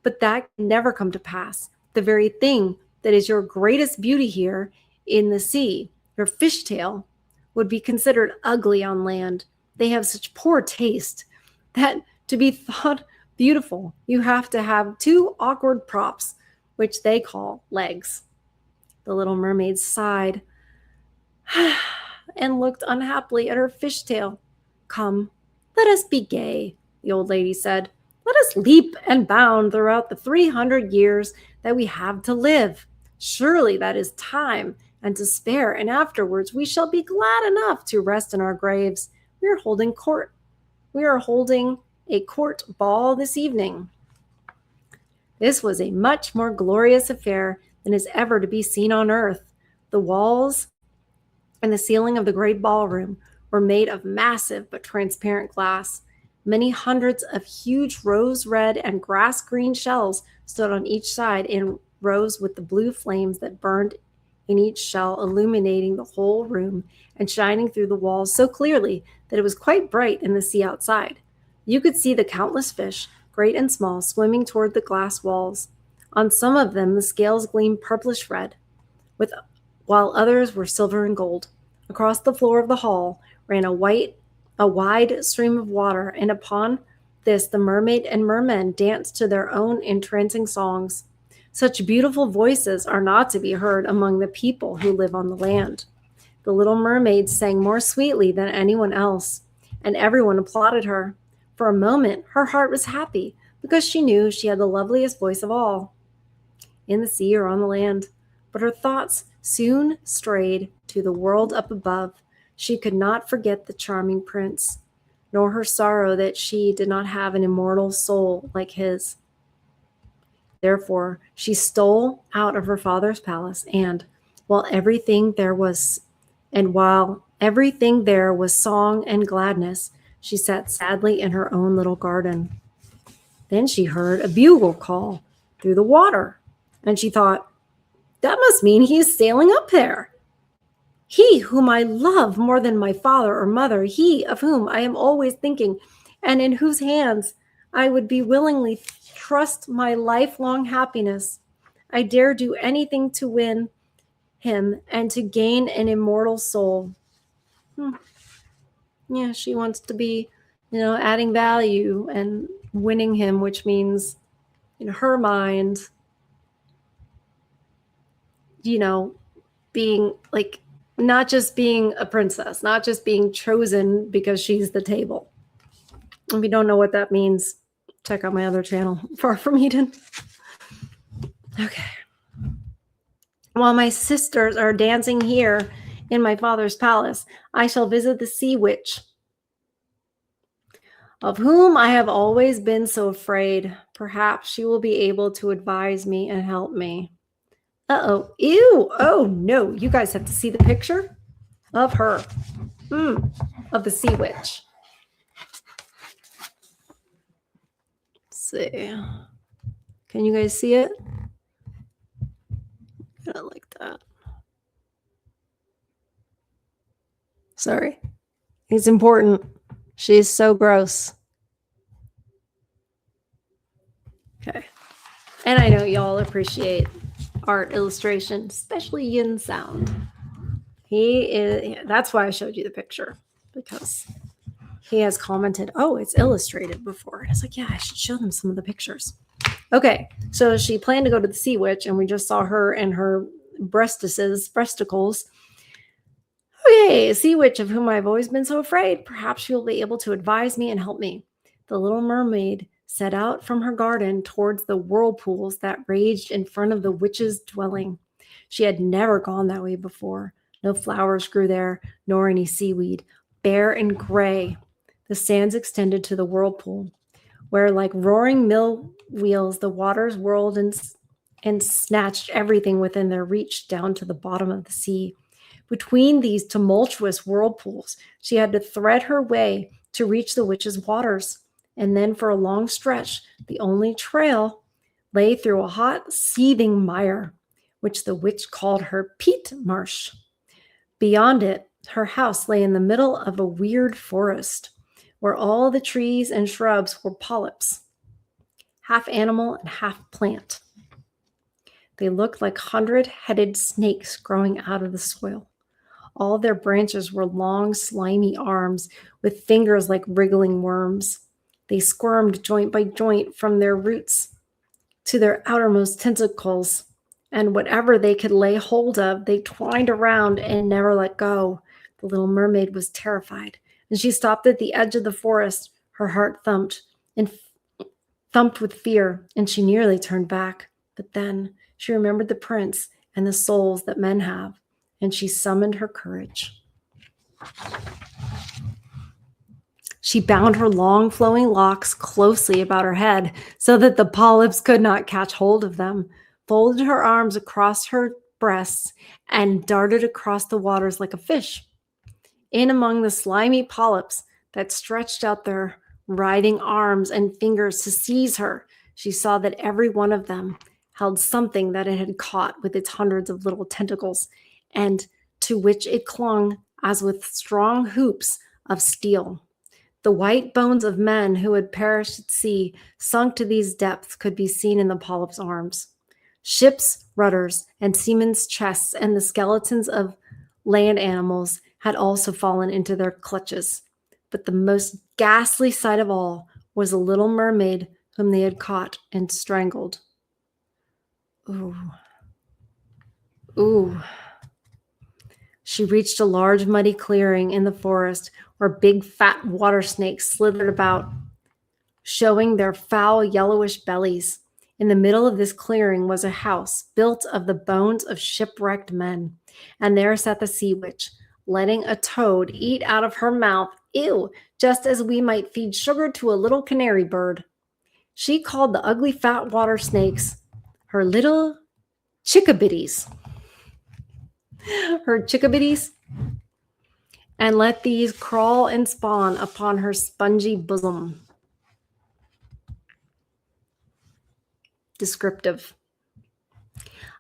But that can never come to pass. The very thing that is your greatest beauty here in the sea, your fishtail, would be considered ugly on land. They have such poor taste that to be thought beautiful, you have to have two awkward props, which they call legs. The little mermaid sighed and looked unhappily at her fishtail. Come, let us be gay, the old lady said. Let us leap and bound throughout the 300 years that we have to live. Surely that is time and to spare, and afterwards we shall be glad enough to rest in our graves. We are holding court. We are holding a court ball this evening. This was a much more glorious affair than is ever to be seen on earth. The walls and the ceiling of the great ballroom were made of massive but transparent glass. Many hundreds of huge rose red and grass green shells stood on each side in rows with the blue flames that burned in each shell, illuminating the whole room and shining through the walls so clearly that it was quite bright in the sea outside. You could see the countless fish, great and small, swimming toward the glass walls. On some of them the scales gleamed purplish red, while others were silver and gold. Across the floor of the hall ran a wide stream of water, and upon this the mermaid and mermen danced to their own entrancing songs. Such beautiful voices are not to be heard among the people who live on the land. The little mermaid sang more sweetly than anyone else, and everyone applauded her. For a moment, her heart was happy because she knew she had the loveliest voice of all, in the sea or on the land. But her thoughts soon strayed to the world up above. She could not forget the charming prince, nor her sorrow that she did not have an immortal soul like his. Therefore, she stole out of her father's palace, and while everything there was song and gladness, she sat sadly in her own little garden. Then she heard a bugle call through the water, and she thought, that must mean he is sailing up there. He whom I love more than my father or mother, he of whom I am always thinking, and in whose hands I would be willingly trust my lifelong happiness. I dare do anything to win him and to gain an immortal soul. Yeah, she wants to be, adding value and winning him, which means, in her mind, being like, not just being a princess, not just being chosen because she's the table. If you don't know what that means, check out my other channel, Far From Eden. Okay. While my sisters are dancing here in my father's palace, I shall visit the sea witch, of whom I have always been so afraid. Perhaps she will be able to advise me and help me. Uh-oh. Ew. Oh, no. You guys have to see the picture of her, of the sea witch. Let's see. Can you guys see it? I like that. Sorry. It's important. She's so gross. Okay. And I know y'all appreciate art illustration, especially Yin Sound. That's why I showed you the picture, because he has commented, oh, it's illustrated before. And I was like, yeah, I should show them some of the pictures. Okay, so she planned to go to the sea witch, and we just saw her and her breasticles. Okay, a sea witch of whom I've always been so afraid. Perhaps she will be able to advise me and help me. The little mermaid set out from her garden towards the whirlpools that raged in front of the witch's dwelling. She had never gone that way before. No flowers grew there, nor any seaweed. Bare and gray, the sands extended to the whirlpool, where like roaring mill wheels, the waters whirled and snatched everything within their reach down to the bottom of the sea. Between these tumultuous whirlpools, she had to thread her way to reach the witch's waters. And then for a long stretch, the only trail lay through a hot, seething mire, which the witch called her peat marsh. Beyond it, her house lay in the middle of a weird forest, where all the trees and shrubs were polyps, half animal and half plant. They looked like 100-headed snakes growing out of the soil. All their branches were long, slimy arms with fingers like wriggling worms. They squirmed joint by joint from their roots to their outermost tentacles, and whatever they could lay hold of, they twined around and never let go. The little mermaid was terrified, and she stopped at the edge of the forest. Her heart thumped with fear, and she nearly turned back. But then she remembered the prince and the souls that men have, and she summoned her courage. She bound her long flowing locks closely about her head so that the polyps could not catch hold of them, folded her arms across her breasts, and darted across the waters like a fish. In among the slimy polyps that stretched out their writhing arms and fingers to seize her, she saw that every one of them held something that it had caught with its hundreds of little tentacles, and to which it clung as with strong hoops of steel. The white bones of men who had perished at sea, sunk to these depths, could be seen in the polyps' arms. Ships' rudders and seamen's chests and the skeletons of land animals had also fallen into their clutches. But the most ghastly sight of all was a little mermaid whom they had caught and strangled. Ooh. Ooh. She reached a large muddy clearing in the forest where big fat water snakes slithered about, showing their foul yellowish bellies. In the middle of this clearing was a house built of the bones of shipwrecked men, and there sat the sea witch, letting a toad eat out of her mouth, ew, just as we might feed sugar to a little canary bird. She called the ugly fat water snakes her little chickabiddies. And let these crawl and spawn upon her spongy bosom. Descriptive.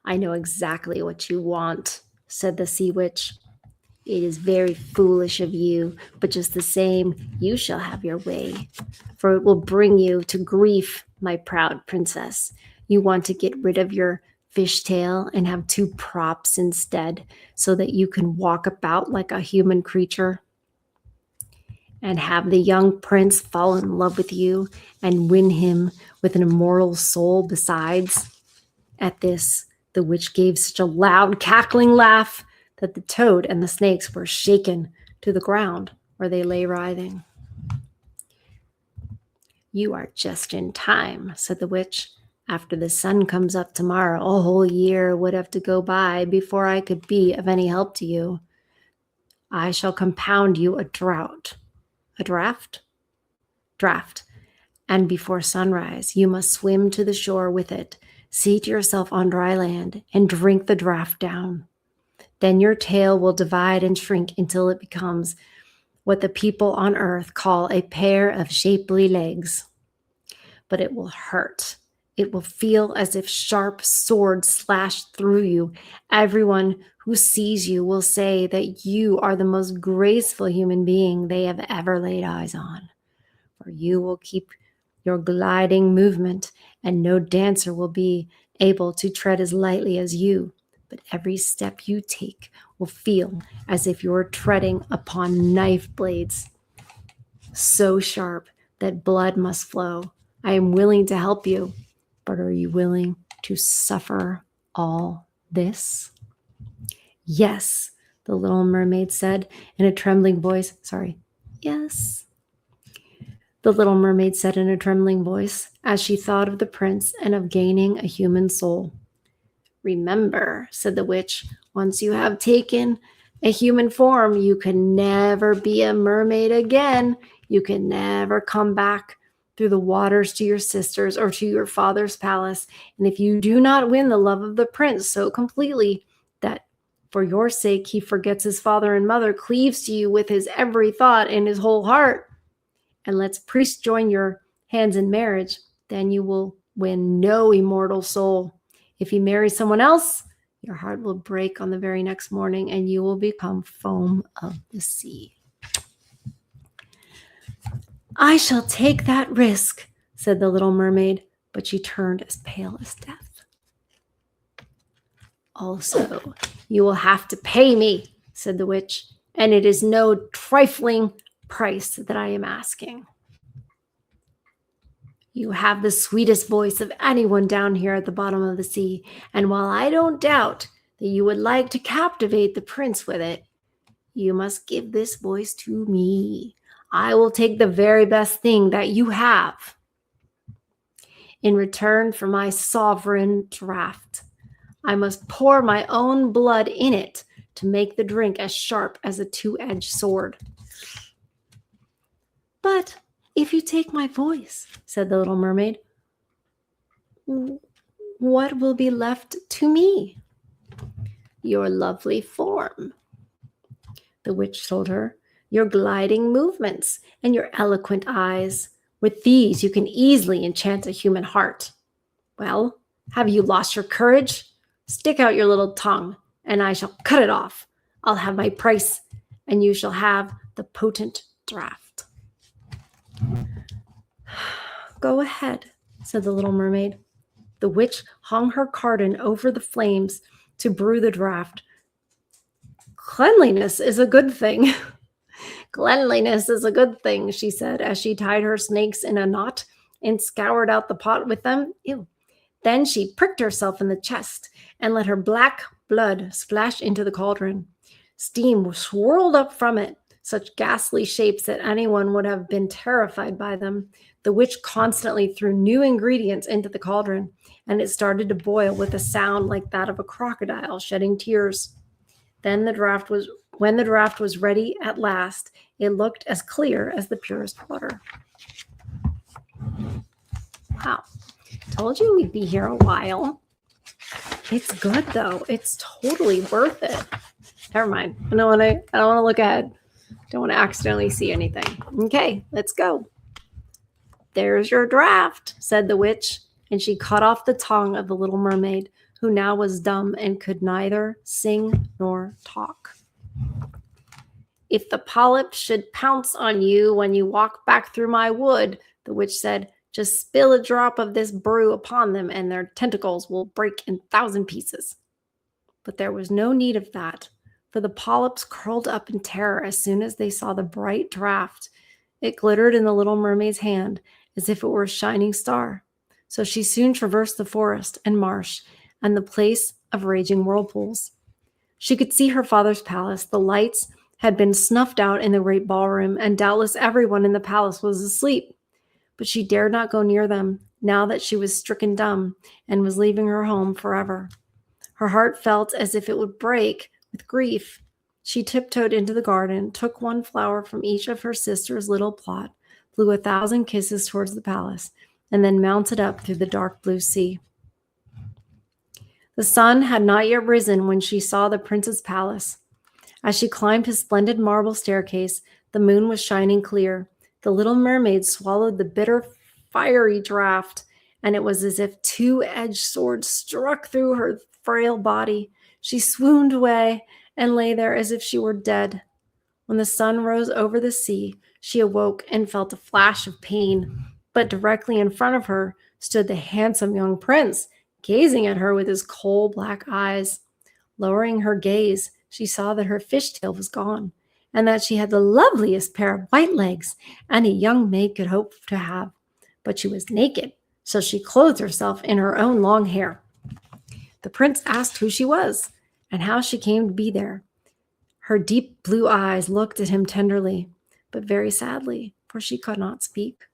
I know exactly what you want, said the sea witch. It is very foolish of you, but just the same, you shall have your way, for it will bring you to grief, my proud princess. You want to get rid of your fishtail and have 2 props instead, so that you can walk about like a human creature and have the young prince fall in love with you and win him with an immortal soul besides. At this, the witch gave such a loud, cackling laugh that the toad and the snakes were shaken to the ground where they lay writhing. You are just in time, said the witch. After the sun comes up tomorrow, a whole year would have to go by before I could be of any help to you. I shall compound you a draft. And before sunrise, you must swim to the shore with it, seat yourself on dry land, and drink the draft down. Then your tail will divide and shrink until it becomes what the people on earth call a pair of shapely legs. But it will hurt. It will feel as if sharp swords slashed through you. Everyone who sees you will say that you are the most graceful human being they have ever laid eyes on. For you will keep your gliding movement, and no dancer will be able to tread as lightly as you. But every step you take will feel as if you are treading upon knife blades so sharp that blood must flow. I am willing to help you, but are you willing to suffer all this? Yes, the little mermaid said in a trembling voice. Yes, the little mermaid said in a trembling voice as she thought of the prince and of gaining a human soul. Remember, said the witch, once you have taken a human form, you can never be a mermaid again. You can never come back through the waters to your sisters or to your father's palace. And if you do not win the love of the prince so completely that for your sake he forgets his father and mother, cleaves to you with his every thought and his whole heart, and lets priests join your hands in marriage, then you will win no immortal soul. If you marry someone else, your heart will break on the very next morning and you will become foam of the sea. I shall take that risk, said the little mermaid, but she turned as pale as death. Also, you will have to pay me, said the witch, and it is no trifling price that I am asking. You have the sweetest voice of anyone down here at the bottom of the sea, and while I don't doubt that you would like to captivate the prince with it, you must give this voice to me. I will take the very best thing that you have in return for my sovereign draft. I must pour my own blood in it to make the drink as sharp as a two-edged sword. But if you take my voice, said the little mermaid, what will be left to me? Your lovely form, the witch told her, your gliding movements and your eloquent eyes. With these, you can easily enchant a human heart. Well, have you lost your courage? Stick out your little tongue, and I shall cut it off. I'll have my price, and you shall have the potent draft. Go ahead, said the little mermaid. The witch hung her cardan over the flames to brew the draft. Cleanliness is a good thing. Cleanliness is a good thing, she said as she tied her snakes in a knot and scoured out the pot with them. Ew. Then she pricked herself in the chest and let her black blood splash into the cauldron. Steam swirled up from it, such ghastly shapes that anyone would have been terrified by them. The witch constantly threw new ingredients into the cauldron, and it started to boil with a sound like that of a crocodile shedding tears. Then when the draft was ready at last, it looked as clear as the purest water. Wow. Told you we'd be here a while. It's good though. It's totally worth it. Never mind. I don't want to look ahead. Don't want to accidentally see anything. Okay, let's go. There's your draft, said the witch, and she cut off the tongue of the little mermaid, who now was dumb and could neither sing nor talk. If the polyps should pounce on you when you walk back through my wood, the witch said, just spill a drop of this brew upon them and their tentacles will break in 1,000 pieces. But there was no need of that, for the polyps curled up in terror as soon as they saw the bright draft. It glittered in the little mermaid's hand as if it were a shining star. So she soon traversed the forest and marsh and the place of raging whirlpools. She could see her father's palace. The lights had been snuffed out in the great ballroom, and doubtless everyone in the palace was asleep. But she dared not go near them, now that she was stricken dumb and was leaving her home forever. Her heart felt as if it would break with grief. She tiptoed into the garden, took one flower from each of her sister's little plot, blew 1,000 kisses towards the palace, and then mounted up through the dark blue sea. The sun had not yet risen when she saw the prince's palace. As she climbed his splendid marble staircase, the moon was shining clear. The little mermaid swallowed the bitter, fiery draught, and it was as if two-edged swords struck through her frail body. She swooned away and lay there as if she were dead. When the sun rose over the sea, she awoke and felt a flash of pain. But directly in front of her stood the handsome young prince, gazing at her with his coal black eyes. Lowering her gaze, she saw that her fishtail was gone, and that she had the loveliest pair of white legs any young maid could hope to have. But she was naked, so she clothed herself in her own long hair. The prince asked who she was, and how she came to be there. Her deep blue eyes looked at him tenderly, but very sadly, for she could not speak.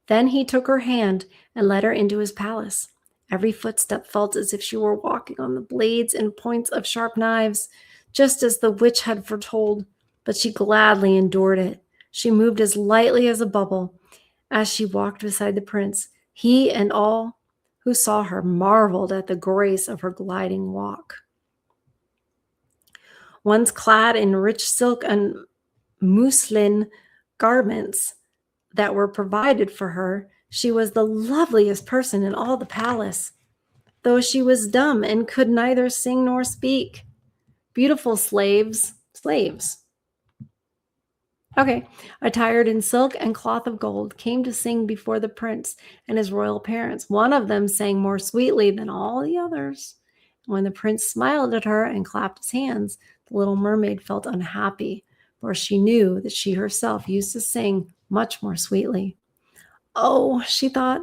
Then he took her hand and led her into his palace. Every footstep felt as if she were walking on the blades and points of sharp knives, just as the witch had foretold, but she gladly endured it. She moved as lightly as a bubble as she walked beside the prince. He and all who saw her marveled at the grace of her gliding walk. Once clad in rich silk and muslin garments that were provided for her, she was the loveliest person in all the palace, though she was dumb and could neither sing nor speak. Beautiful slaves, Okay. Attired in silk and cloth of gold, came to sing before the prince and his royal parents. One of them sang more sweetly than all the others. When the prince smiled at her and clapped his hands, the little mermaid felt unhappy, for she knew that she herself used to sing much more sweetly. Oh, she thought,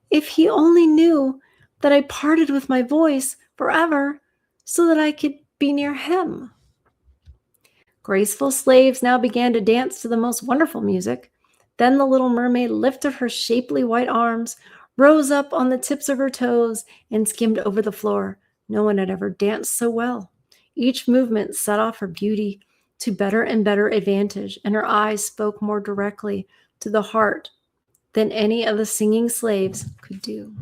if he only knew that I parted with my voice forever so that I could be near him. Graceful slaves now began to dance to the most wonderful music. Then the little mermaid lifted her shapely white arms, rose up on the tips of her toes, and skimmed over the floor. No one had ever danced so well. Each movement set off her beauty to better and better advantage, and her eyes spoke more directly to the heart than any of the singing slaves could do.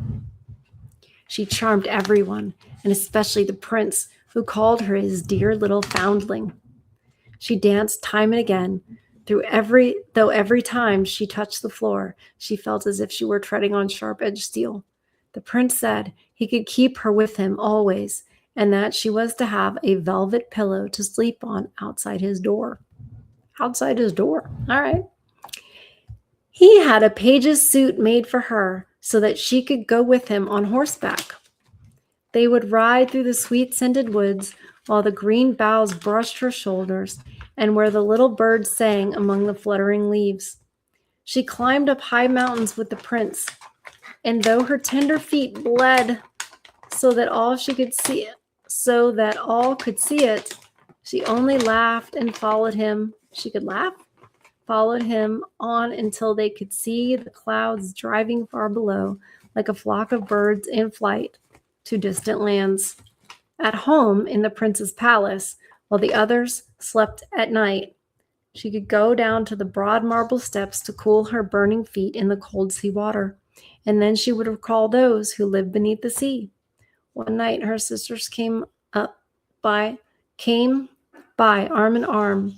She charmed everyone, and especially the prince, who called her his dear little foundling. She danced time and again, though every time she touched the floor, she felt as if she were treading on sharp-edged steel. The prince said he could keep her with him always, and that she was to have a velvet pillow to sleep on outside his door. Outside his door. All right. He had a page's suit made for her so that she could go with him on horseback. They would ride through the sweet-scented woods while the green boughs brushed her shoulders and where the little birds sang among the fluttering leaves. She climbed up high mountains with the prince, and though her tender feet bled so that all could see it, she only laughed and followed him. She could laugh? Followed him on until they could see the clouds driving far below, like a flock of birds in flight to distant lands. At home in the prince's palace, while the others slept at night, she could go down to the broad marble steps to cool her burning feet in the cold sea water, and then she would recall those who lived beneath the sea. One night her sisters came by arm in arm,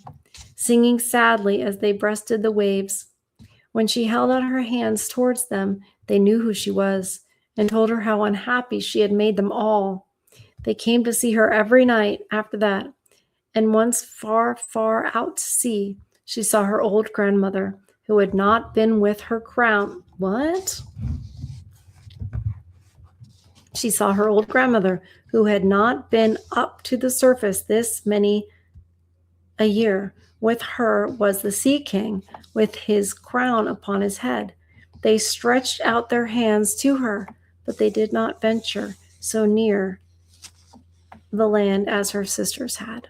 singing sadly as they breasted the waves. When she held out her hands towards them, they knew who she was and told her how unhappy she had made them all. They came to see her every night after that, and once far, far out to sea, she saw her old grandmother, who had not been with her crown. What? She saw her old grandmother, who had not been up to the surface this many a year. With her was the Sea King, with his crown upon his head. They stretched out their hands to her, but they did not venture so near the land as her sisters had.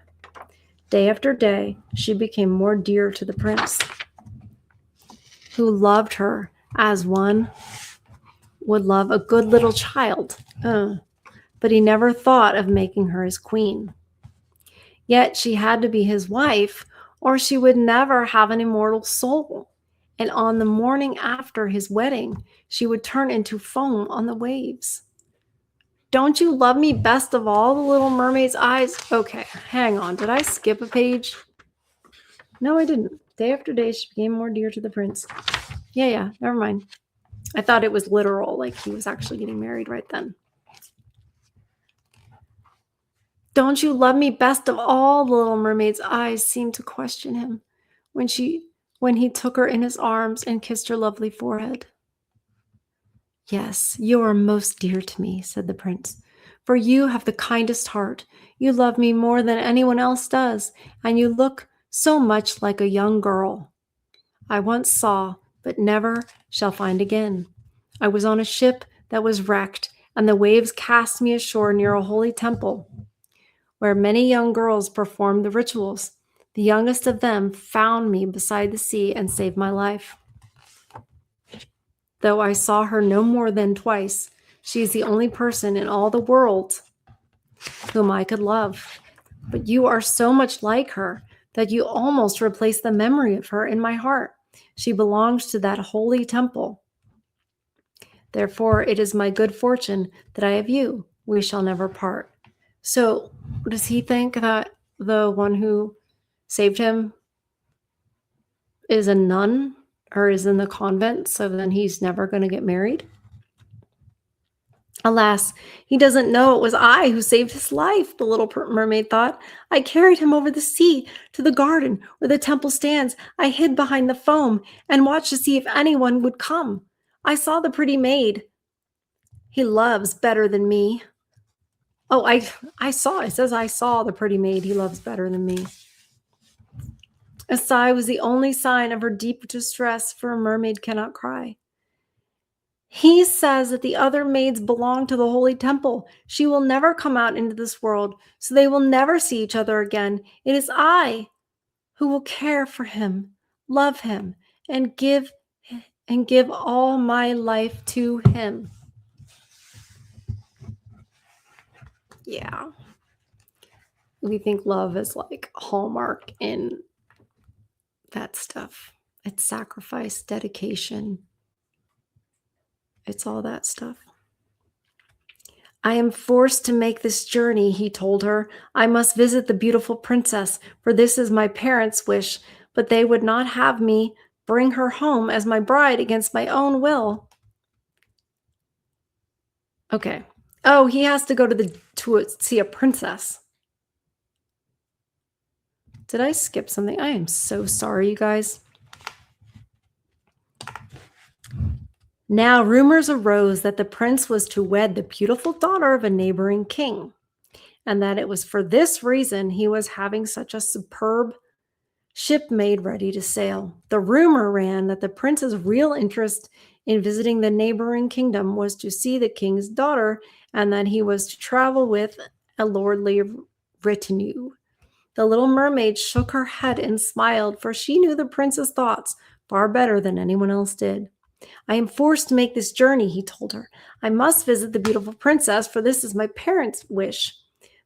Day after day, she became more dear to the prince, who loved her as one would love a good little child. But he never thought of making her his queen. Yet she had to be his wife, or she would never have an immortal soul. And on the morning after his wedding, she would turn into foam on the waves. Don't you love me best of all, the little mermaid's eyes? Okay, hang on. Did I skip a page? No, I didn't. Day after day, she became more dear to the prince. Yeah, never mind. I thought it was literal, like he was actually getting married right then. Don't you love me best of all? The little mermaid's eyes seemed to question him when he took her in his arms and kissed her lovely forehead. Yes, you are most dear to me, said the prince, for you have the kindest heart. You love me more than anyone else does, and you look so much like a young girl I once saw, but never shall find again. I was on a ship that was wrecked, and the waves cast me ashore near a holy temple, where many young girls performed the rituals. The youngest of them found me beside the sea and saved my life. Though I saw her no more than twice, she is the only person in all the world whom I could love. But you are so much like her that you almost replace the memory of her in my heart. She belongs to that holy temple. Therefore, it is my good fortune that I have you. We shall never part. So, does he think that the one who saved him is a nun or is in the convent, so then he's never going to get married? Alas, he doesn't know it was I who saved his life, the little mermaid thought. I carried him over the sea to the garden where the temple stands. I hid behind the foam and watched to see if anyone would come. I saw the pretty maid he loves better than me. Oh, I saw. It says I saw the pretty maid he loves better than me. A sigh was the only sign of her deep distress, for a mermaid cannot cry. He says that the other maids belong to the holy temple. She will never come out into this world, so they will never see each other again. It is I who will care for him, love him, and give all my life to him. Yeah. We think love is like hallmark in that stuff. It's sacrifice, dedication. It's all that stuff. I am forced to make this journey, he told her. I must visit the beautiful princess, for this is my parents' wish, but they would not have me bring her home as my bride against my own will. Okay. Oh, he has to go to see a princess. Did I skip something? I am so sorry, you guys. Now rumors arose that the prince was to wed the beautiful daughter of a neighboring king, and that it was for this reason he was having such a superb ship made ready to sail. The rumor ran that the prince's real interest in visiting the neighboring kingdom was to see the king's daughter, and that he was to travel with a lordly retinue. The little mermaid shook her head and smiled, for she knew the prince's thoughts far better than anyone else did. I am forced to make this journey, he told her. I must visit the beautiful princess, for this is my parents' wish.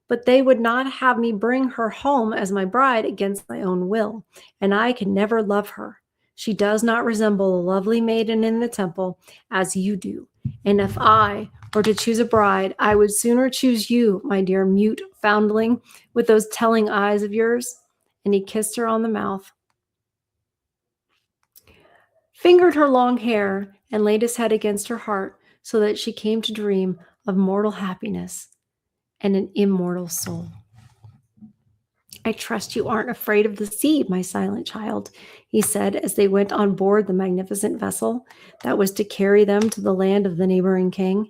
But they would not have me bring her home as my bride against my own will, and I can never love her. She does not resemble the lovely maiden in the temple as you do. And if I were to choose a bride, I would sooner choose you, my dear mute foundling, with those telling eyes of yours. And he kissed her on the mouth, fingered her long hair, and laid his head against her heart, so that she came to dream of mortal happiness and an immortal soul. I trust you aren't afraid of the sea, my silent child, he said as they went on board the magnificent vessel that was to carry them to the land of the neighboring king.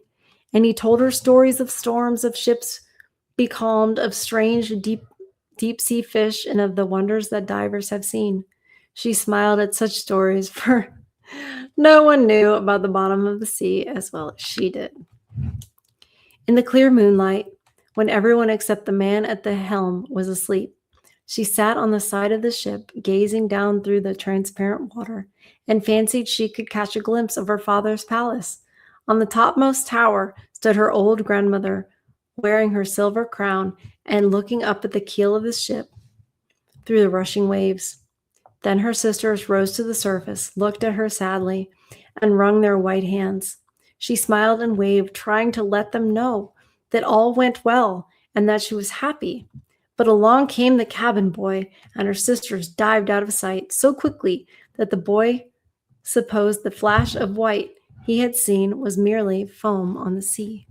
And he told her stories of storms, of ships becalmed, of strange deep sea fish, and of the wonders that divers have seen. She smiled at such stories, for no one knew about the bottom of the sea as well as she did. In the clear moonlight, when everyone except the man at the helm was asleep, she sat on the side of the ship, gazing down through the transparent water, and fancied she could catch a glimpse of her father's palace. On the topmost tower stood her old grandmother, wearing her silver crown and looking up at the keel of the ship through the rushing waves. Then her sisters rose to the surface, looked at her sadly, and wrung their white hands. She smiled and waved, trying to let them know that all went well and that she was happy. But along came the cabin boy, and her sisters dived out of sight so quickly that the boy supposed the flash of white he had seen was merely foam on the sea.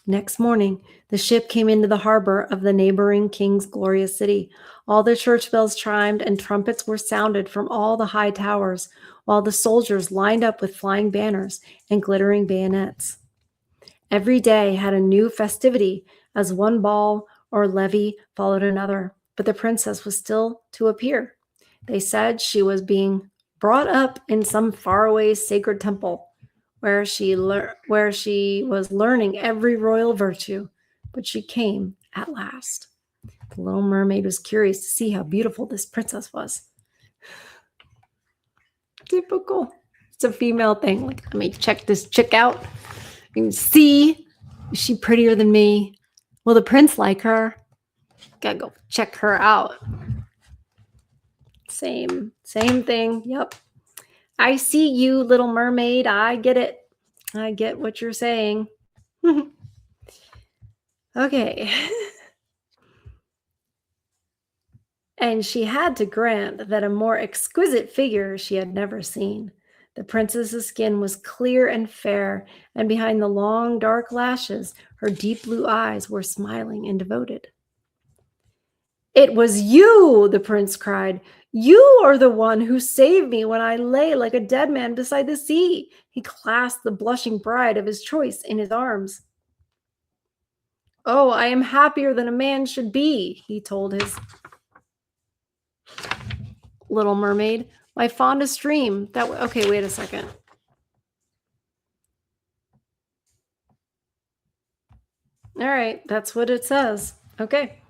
Next morning, the ship came into the harbor of the neighboring king's glorious city. All the church bells chimed and trumpets were sounded from all the high towers, while the soldiers lined up with flying banners and glittering bayonets. Every day had a new festivity, as one ball or levee followed another, but the princess was still to appear. They said she was being brought up in some faraway sacred temple, where she was learning every royal virtue, but she came at last. The little mermaid was curious to see how beautiful this princess was. Typical. It's a female thing. Like, let me check this chick out. You can see, is she prettier than me? Will the prince like her? Gotta go check her out. Same thing. Yep. I see you, little mermaid. I get it. I get what you're saying. Okay. And she had to grant that a more exquisite figure she had never seen. The princess's skin was clear and fair, and behind the long, dark lashes, her deep blue eyes were smiling and devoted. "It was you," the prince cried. "You are the one who saved me when I lay like a dead man beside the sea." He clasped the blushing bride of his choice in his arms. "Oh, I am happier than a man should be," he told his little mermaid. "My fondest dream that okay, wait a second. All right, that's what it says. Okay.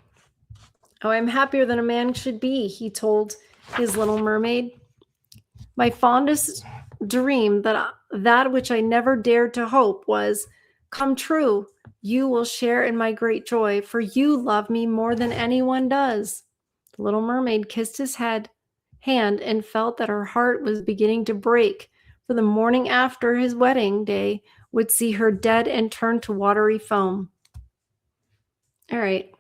"Oh, I'm happier than a man should be," he told his little mermaid. "My fondest dream, that which I never dared to hope, was come true. You will share in my great joy, for you love me more than anyone does." The little mermaid kissed his hand and felt that her heart was beginning to break, for the morning after his wedding day would see her dead and turn to watery foam. All right,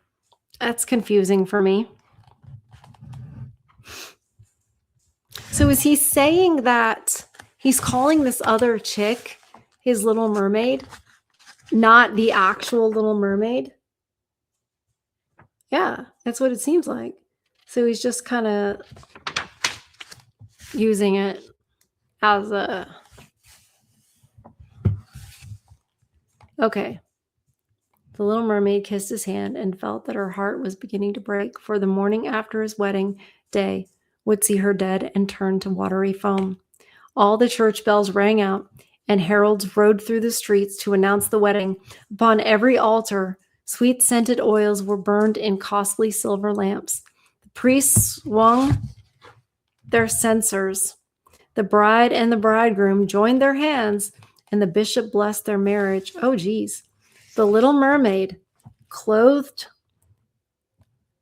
that's confusing for me. So is he saying that he's calling this other chick his little mermaid, not the actual little mermaid? Yeah, that's what it seems like. So he's just kind of using it as a... Okay. The little mermaid kissed his hand and felt that her heart was beginning to break, for the morning after his wedding day would see her dead and turn to watery foam. All the church bells rang out, and heralds rode through the streets to announce the wedding. Upon every altar, sweet-scented oils were burned in costly silver lamps. The priests swung their censers. The bride and the bridegroom joined their hands, and the bishop blessed their marriage. Oh, geez. The little mermaid, clothed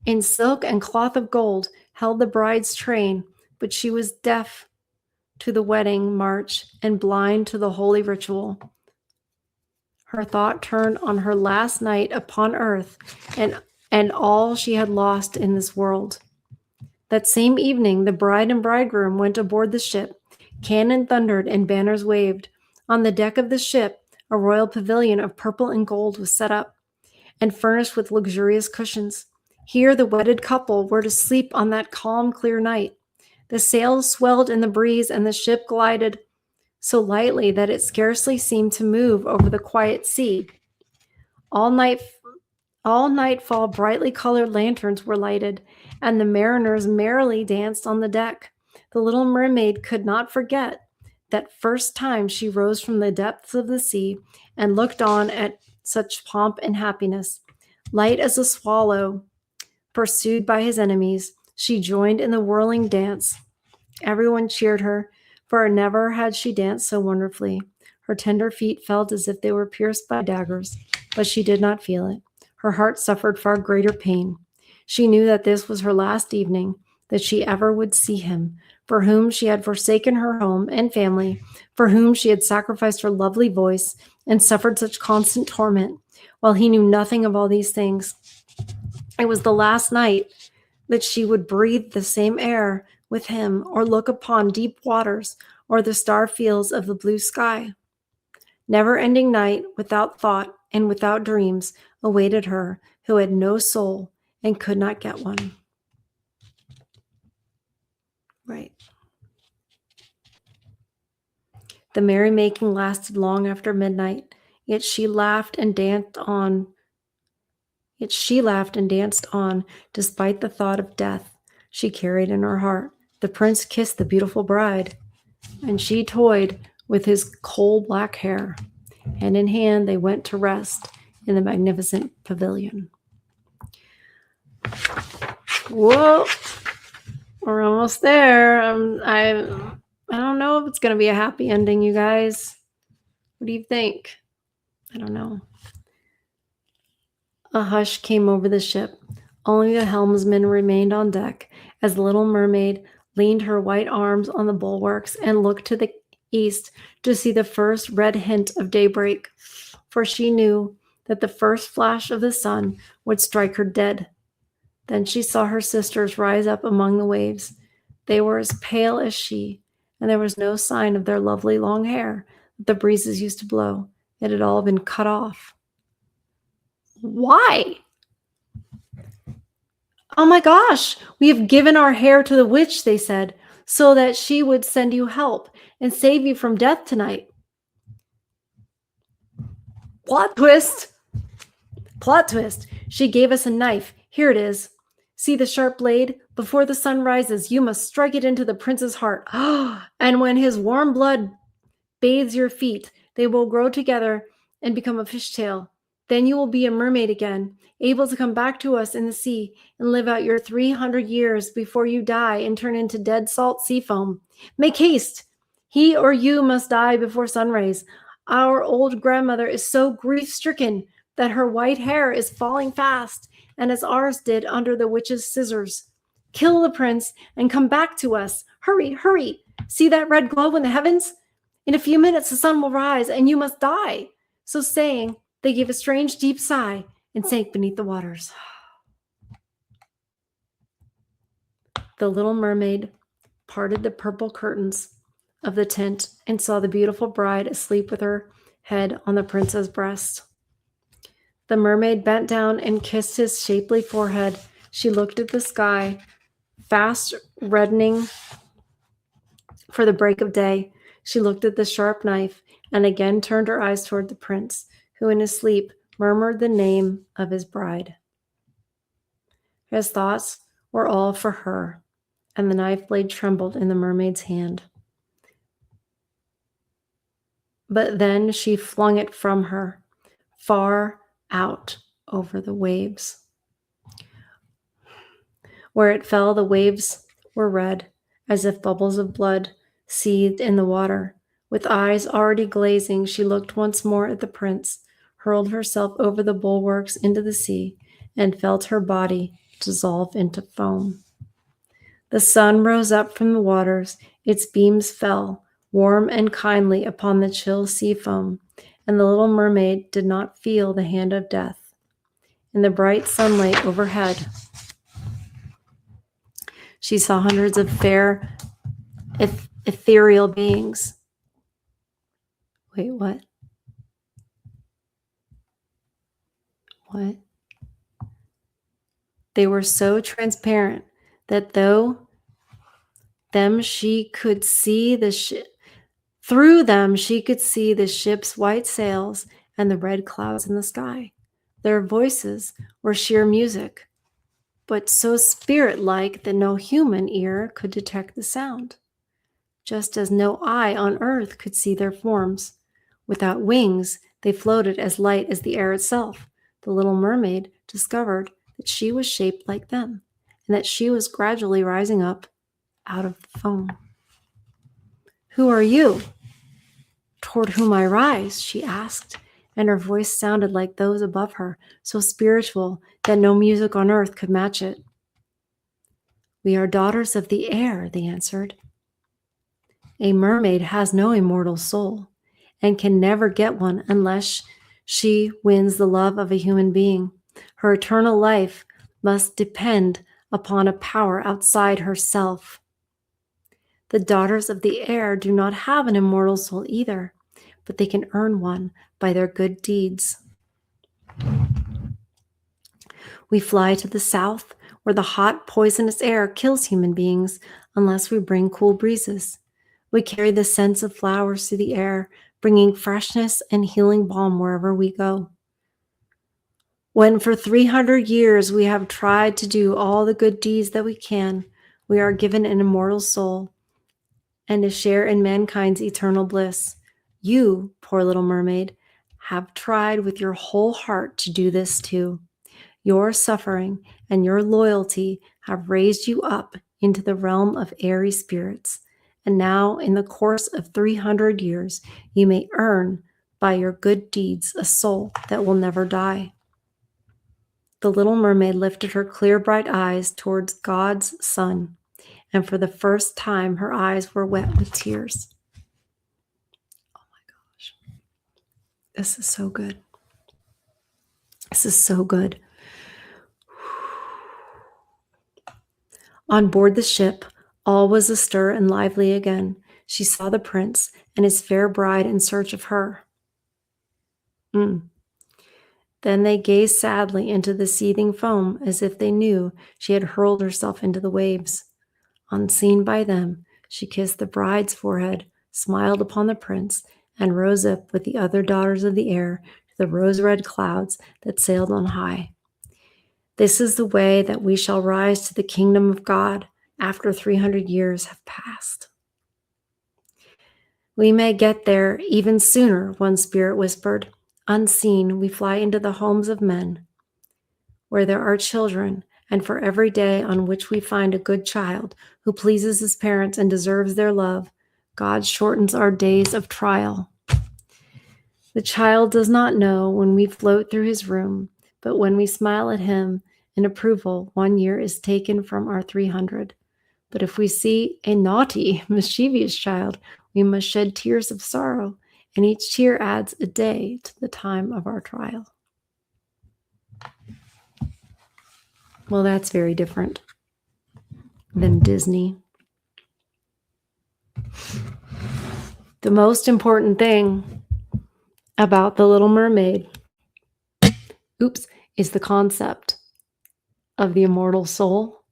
in silk and cloth of gold, held the bride's train, but she was deaf to the wedding march and blind to the holy ritual. Her thought turned on her last night upon earth and all she had lost in this world. That same evening, the bride and bridegroom went aboard the ship. Cannon thundered and banners waved. On the deck of the ship, a royal pavilion of purple and gold was set up and furnished with luxurious cushions. Here the wedded couple were to sleep on that calm, clear night. The sails swelled in the breeze, and the ship glided so lightly that it scarcely seemed to move over the quiet sea. All nightfall, brightly colored lanterns were lighted, and the mariners merrily danced on the deck. The little mermaid could not forget that first time she rose from the depths of the sea and looked on at such pomp and happiness. Light as a swallow, pursued by his enemies, she joined in the whirling dance. Everyone cheered her, for never had she danced so wonderfully. Her tender feet felt as if they were pierced by daggers, but she did not feel it. Her heart suffered far greater pain. She knew that this was her last evening, that she ever would see him, for whom she had forsaken her home and family, for whom she had sacrificed her lovely voice and suffered such constant torment, while he knew nothing of all these things. It was the last night that she would breathe the same air with him, or look upon deep waters, or the star fields of the blue sky. Never-ending night, without thought and without dreams, awaited her who had no soul and could not get one. Right. The merrymaking lasted long after midnight, yet she laughed and danced on, despite the thought of death she carried in her heart. The prince kissed the beautiful bride, and she toyed with his coal black hair. Hand in hand, they went to rest in the magnificent pavilion. Whoa, we're almost there. I don't know if it's going to be a happy ending, you guys. What do you think? I don't know. A hush came over the ship. Only the helmsman remained on deck as the little mermaid leaned her white arms on the bulwarks and looked to the east to see the first red hint of daybreak, for she knew that the first flash of the sun would strike her dead. Then she saw her sisters rise up among the waves. They were as pale as she, and there was no sign of their lovely long hair that the breezes used to blow. It had all been cut off. Why? Oh my gosh, we have given our hair to the witch, they said, so that she would send you help and save you from death tonight. Plot twist! Plot twist. She gave us a knife. Here it is. See the sharp blade? Before the sun rises, you must strike it into the prince's heart. And when his warm blood bathes your feet, they will grow together and become a fishtail. Then you will be a mermaid again, able to come back to us in the sea and live out your 300 years before you die and turn into dead salt sea foam. Make haste. He or you must die before sunrise. Our old grandmother is so grief-stricken that her white hair is falling fast, and as ours did under the witch's scissors. Kill the prince and come back to us. Hurry, hurry. See that red glow in the heavens? In a few minutes, the sun will rise, and you must die. So saying, they gave a strange, deep sigh and sank beneath the waters. The little mermaid parted the purple curtains of the tent and saw the beautiful bride asleep with her head on the prince's breast. The mermaid bent down and kissed his shapely forehead. She looked at the sky, fast reddening for the break of day. She looked at the sharp knife and again turned her eyes toward the prince, who in his sleep murmured the name of his bride. His thoughts were all for her, and the knife blade trembled in the mermaid's hand. But then she flung it from her, far out over the waves. Where it fell, the waves were red, as if bubbles of blood seethed in the water. With eyes already glazing, she looked once more at the prince, hurled herself over the bulwarks into the sea, and felt her body dissolve into foam. The sun rose up from the waters. Its beams fell, warm and kindly, upon the chill sea foam, and the little mermaid did not feel the hand of death. In the bright sunlight overhead, she saw hundreds of fair, ethereal beings. Wait, what? What? They were so transparent that through them she could see the ship's white sails and the red clouds in the sky. Their voices were sheer music, but so spirit-like that no human ear could detect the sound, just as no eye on earth could see their forms. Without wings, they floated as light as the air itself. The little mermaid discovered that she was shaped like them, and that she was gradually rising up out of the foam. "Who are you, toward whom I rise?" she asked, and her voice sounded like those above her, so spiritual that no music on earth could match it. "We are daughters of the air," they answered. "A mermaid has no immortal soul and can never get one unless she wins the love of a human being. Her eternal life must depend upon a power outside herself. The daughters of the air do not have an immortal soul either, but they can earn one by their good deeds. We fly to the south, where the hot, poisonous air kills human beings unless we bring cool breezes. We carry the scents of flowers through the air, bringing freshness and healing balm wherever we go. When for 300 years we have tried to do all the good deeds that we can, we are given an immortal soul and to share in mankind's eternal bliss. You, poor little mermaid, have tried with your whole heart to do this too. Your suffering and your loyalty have raised you up into the realm of airy spirits, and now in the course of 300 years, you may earn by your good deeds a soul that will never die." The little mermaid lifted her clear, bright eyes towards God's sun, and for the first time her eyes were wet with tears. Oh my gosh. This is so good. This is so good. On board the ship, all was astir and lively again. She saw the prince and his fair bride in search of her. Then they gazed sadly into the seething foam as if they knew she had hurled herself into the waves. Unseen by them, she kissed the bride's forehead, smiled upon the prince, and rose up with the other daughters of the air to the rose-red clouds that sailed on high. This is the way that we shall rise to the kingdom of God after 300 years have passed. We may get there even sooner, one spirit whispered. Unseen, we fly into the homes of men, where there are children, and for every day on which we find a good child who pleases his parents and deserves their love, God shortens our days of trial. The child does not know when we float through his room, but when we smile at him in approval, 1 year is taken from our 300. But if we see a naughty, mischievous child, we must shed tears of sorrow, and each tear adds a day to the time of our trial. Well, that's very different than Disney. The most important thing about The Little Mermaid, is the concept of the immortal soul,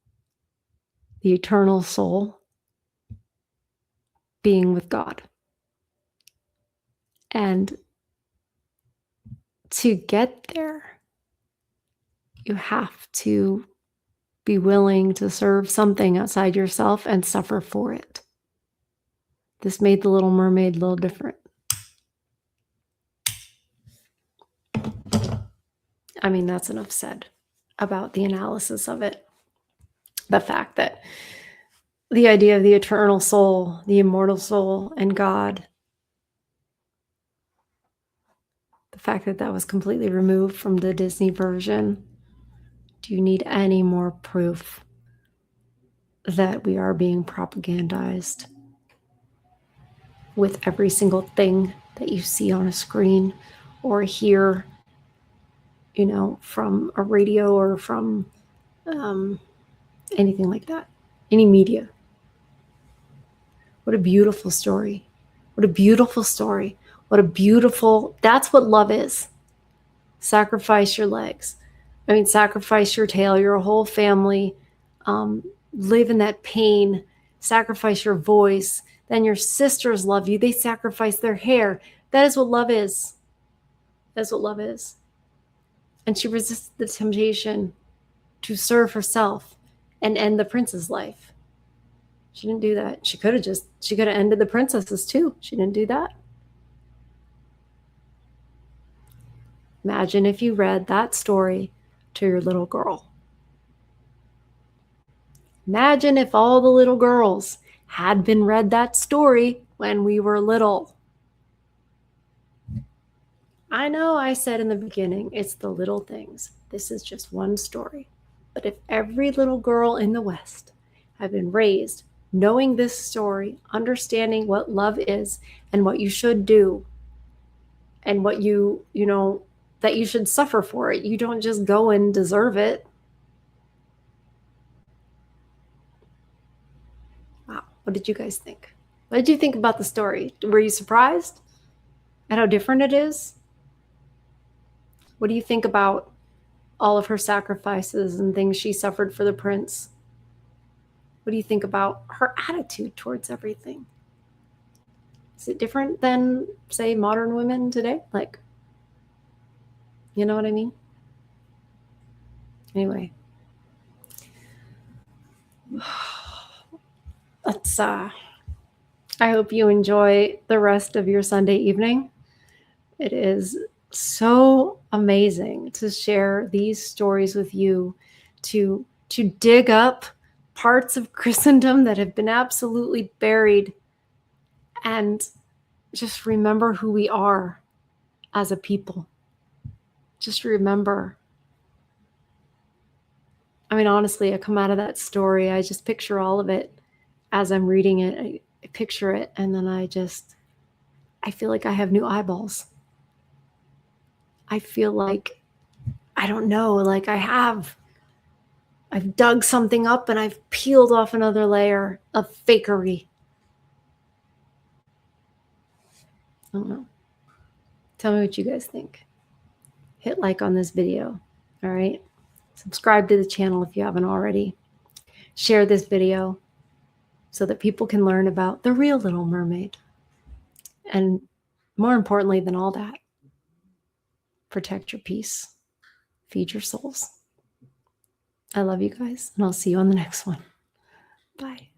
the eternal soul, being with God. And to get there, you have to be willing to serve something outside yourself and suffer for it. This made The Little Mermaid a little different. I mean, that's enough said about the analysis of it. The fact that the idea of the eternal soul, the immortal soul, and God, the fact that that was completely removed from the Disney version. Do you need any more proof that we are being propagandized with every single thing that you see on a screen or hear, from a radio or from anything like that, any media? What a beautiful story. What a beautiful story. That's what love is. Sacrifice your legs. Sacrifice your tail, your whole family, live in that pain, sacrifice your voice. Then your sisters love you. They sacrifice their hair. That is what love is. That's what love is. And she resisted the temptation to serve herself and end the prince's life. She didn't do that. She could have ended the princesses too. She didn't do that. Imagine if you read that story to your little girl. Imagine if all the little girls had been read that story when we were little. I know I said in the beginning, it's the little things. This is just one story. But if every little girl in the West had been raised knowing this story, understanding what love is and what you should do, and what that you should suffer for it. You don't just go and deserve it. Wow. What did you guys think? What did you think about the story? Were you surprised at how different it is? What do you think about all of her sacrifices and things she suffered for the prince? What do you think about her attitude towards everything? Is it different than, say, modern women today? You know what I mean? Anyway. I hope you enjoy the rest of your Sunday evening. It is so amazing to share these stories with you, to dig up parts of Christendom that have been absolutely buried, and just remember who we are as a people. Just remember. Honestly, I come out of that story, I just picture all of it as I'm reading it. I picture it, and then I feel like I have new eyeballs. I feel like, I don't know, like I've dug something up and I've peeled off another layer of fakery. I don't know. Tell me what you guys think. Hit like on this video. All right. Subscribe to the channel if you haven't already. Share this video so that people can learn about the real Little Mermaid. And more importantly than all that, protect your peace. Feed your souls. I love you guys, and I'll see you on the next one. Bye.